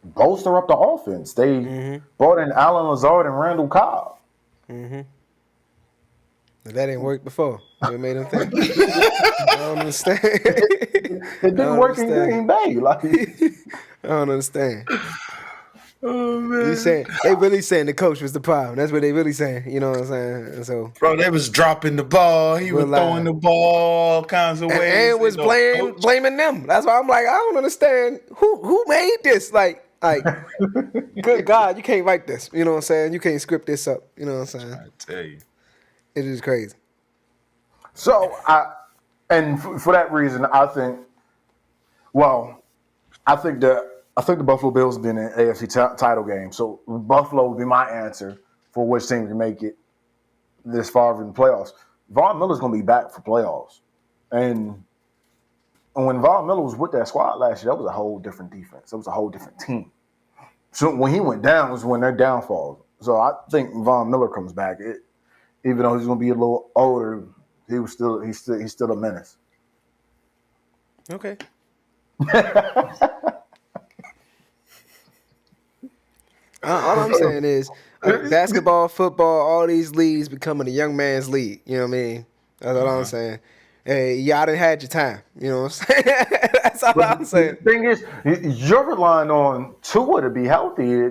bolster up the offense. They brought in Alan Lazard and Randall Cobb. But that didn't work before. We made them think. I don't understand. It didn't work in Green Bay. I don't understand. Oh man! They really saying the coach was the problem. That's what they really saying. You know what I'm saying? And so, bro, they was dropping the ball. He was throwing the ball all kinds of ways. And was blaming them. That's why I'm like, I don't understand who made this. Like, good God, you can't write this. You know what I'm saying? You can't script this up. You know what I'm saying? I tell you, it is crazy. So for that reason, I think the Buffalo Bills have been in AFC title game. So Buffalo would be my answer for which team can make it this far in the playoffs. Von Miller's going to be back for playoffs. And when Von Miller was with that squad last year, that was a whole different defense. It was a whole different team. So when he went down was when their downfall. So I think Von Miller comes back. Even though he's going to be a little older, he's still a menace. Okay. All I'm saying is basketball, football, all these leagues becoming a young man's league. You know what I mean? That's all I'm saying. Hey, y'all done had your time. You know what I'm saying? That's all I'm saying. The thing is, you're relying on Tua to be healthy.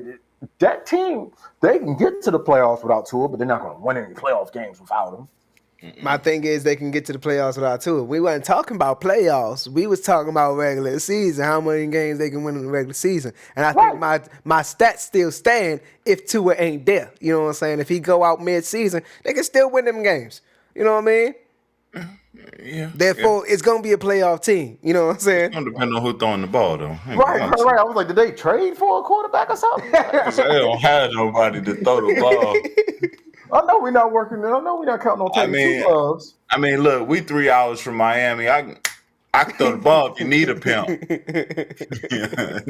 That team, they can get to the playoffs without Tua, but they're not going to win any playoff games without him. My thing is they can get to the playoffs without Tua. We weren't talking about playoffs. We was talking about regular season, how many games they can win in the regular season. And I think my stats still stand if Tua ain't there. You know what I'm saying? If he go out mid-season, they can still win them games. You know what I mean? Yeah. Therefore, it's going to be a playoff team. You know what I'm saying? It's going to depend on who's throwing the ball, though. Right. I was like, did they trade for a quarterback or something? They don't have nobody to throw the ball. I know we're not working. I know we're not counting on taking two gloves. I mean, look, we 3 hours from Miami. I can throw the ball if you need a pimp.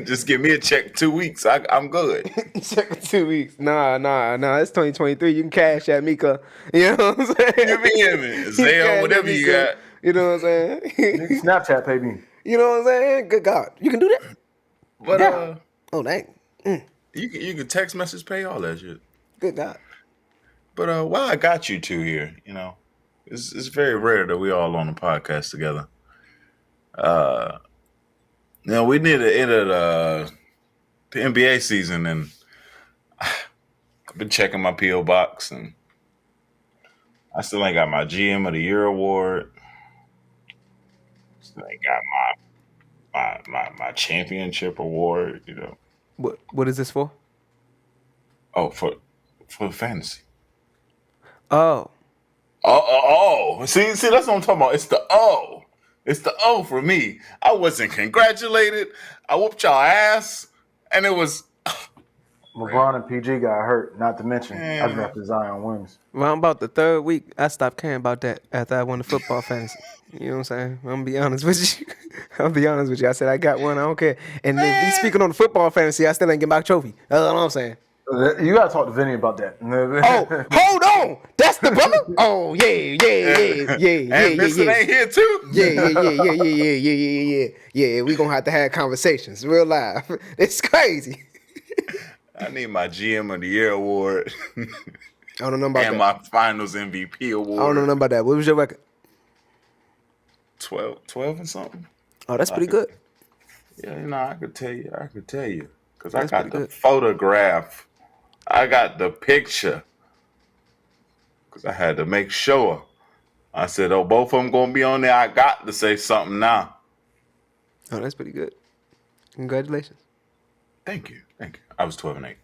Just give me a check 2 weeks. I'm good. Check 2 weeks. Nah. It's 2023. You can cash at Mika. You know what I'm saying? You feel me? You can Zelle, cash whatever at you Mika. got. You know what I'm saying? Nigga, Snapchat pay me. You know what I'm saying? Good God. You can do that? But Yeah. Oh, dang. you can text message pay all that shit. Good God. But while I got you two here, it's very rare that we all on the podcast together. We near the end of the NBA season, and I've been checking my PO box, and I still ain't got my GM of the Year award. Still ain't got my championship award. What is this for? Oh, for fantasy. Oh. See, that's what I'm talking about. It's the O. It's the O for me. I wasn't congratulated. I whooped y'all ass, and it was. LeBron and PG got hurt. Not to mention, I drafted Zion Williams. Well, I'm about the third week. I stopped caring about that after I won the football fantasy. You know what I'm saying? I'm gonna be honest with you. I said I got one. I don't care. And if he's speaking on the football fantasy, I still ain't get my trophy. That's all I'm saying. You gotta talk to Vinny about that. Oh, hold on. That's the brother? Oh, yeah. And Vincent ain't here too. Yeah. We gonna have to have conversations real live. It's crazy. I need my GM of the Year award. I don't know about and that. my Finals MVP award. I don't know nothing about that. What was your record? 12 and something. Oh, that's pretty good. Yeah, I could tell you. Because I got the photograph. I got the picture. Because I had to make sure. I said, both of them going to be on there. I got to say something now. Oh, that's pretty good. Congratulations. Thank you. I was 12-8.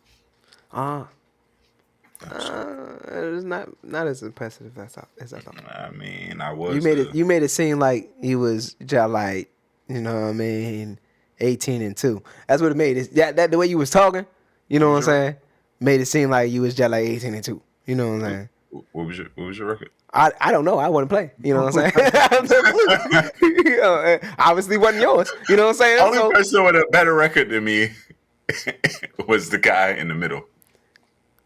It's not as impressive as I thought. I mean, I was. You made it seem like you was just like, you know what I mean, 18-2. That's what it made it. That the way you was talking, you know what I'm saying, made it seem like you was just like 18-2. You know what I'm saying? What was your record? I don't know. I wouldn't play. You know what I'm saying? Obviously wasn't yours. You know what I'm saying? Only person with a better record than me was the guy in the middle.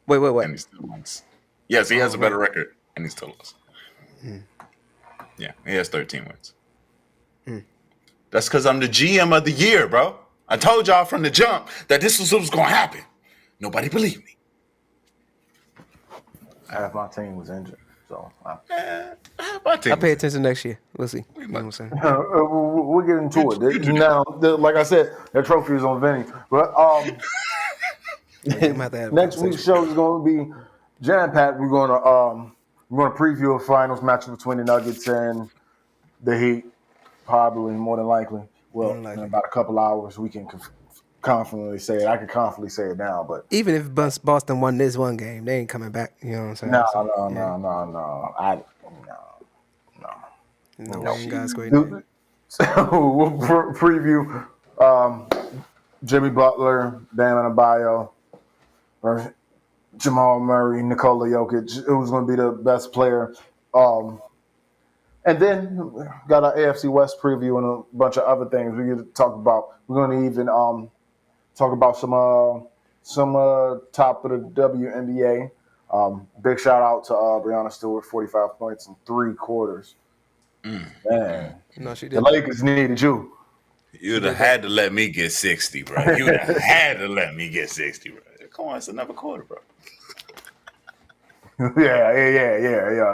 Wait. And he still lost. Yes, he has a better record, and he still lost. Yeah, he has 13 wins. That's because I'm the GM of the year, bro. I told y'all from the jump that this was what was going to happen. Nobody believed me. Half my team was injured, so I'll pay attention next year. We'll see. You know what I'm saying? we'll get into it. Now, like I said, that trophy is on Vinny. But next week's show is going to be jam-packed. We're going to preview a finals matchup between the Nuggets and the Heat, probably more than likely. Well, in about a couple hours, we can confidently say it. I can confidently say it now, but even if Boston won this one game, they ain't coming back. You know what I'm saying? No. God's great. So we'll preview Jimmy Butler, Bam Adebayo, or Jamal Murray, Nikola Jokic, who's going to be the best player. And then got our AFC West preview and a bunch of other things we get to talk about. We're going to even talk about some top of the WNBA. Big shout out to Breanna Stewart, 45 points in 3 quarters. Man, no, she the did. Lakers needed you. You'd have had to let me get 60, bro. You'd have had to let me get 60, bro. Come on, it's another quarter, bro. Yeah.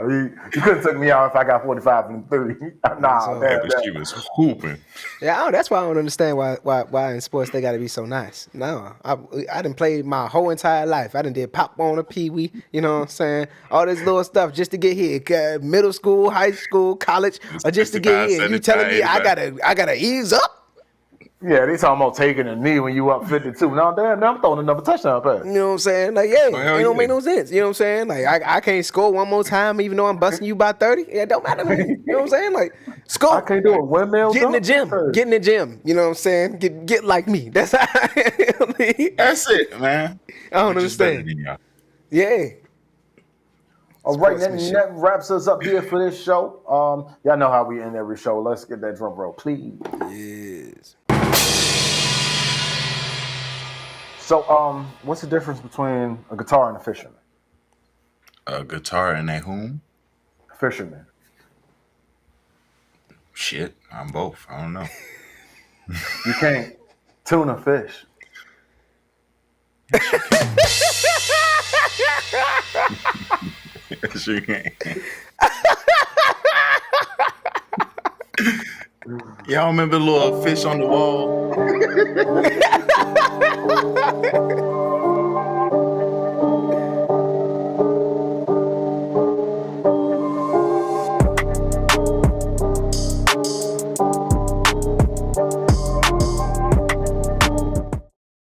You couldn't take me out if I got 45 and 30. Nah, Yeah, but she was hooping. Yeah, that's why I don't understand why in sports they got to be so nice. No, I done played my whole entire life. I done did pop on a pee-wee, you know what I'm saying? All this little stuff just to get here. Middle school, high school, college, or just to get here. You telling me I gotta ease up? Yeah, they talking about taking a knee when you up 52. Now, damn, I'm throwing another touchdown pass. You know what I'm saying? Like, yeah, it don't make no sense. You know what I'm saying? Like, I can't score one more time even though I'm busting you by 30. It don't matter to me. You know what I'm saying? Like, score. I can't do it. Windmill. Get in the gym. Get in the gym. You know what I'm saying? Get like me. That's how That's it, man. I don't understand. Yeah. All right, that Sportsmanship. wraps us up here for this show. Y'all know how we end every show. Let's get that drum roll, please. Yes. So, what's the difference between a guitar and a fisherman? A guitar and a whom? Fisherman. Shit, I'm both. I don't know. You can't tune a fish. Yes, you can. Y'all remember the little fish on the wall?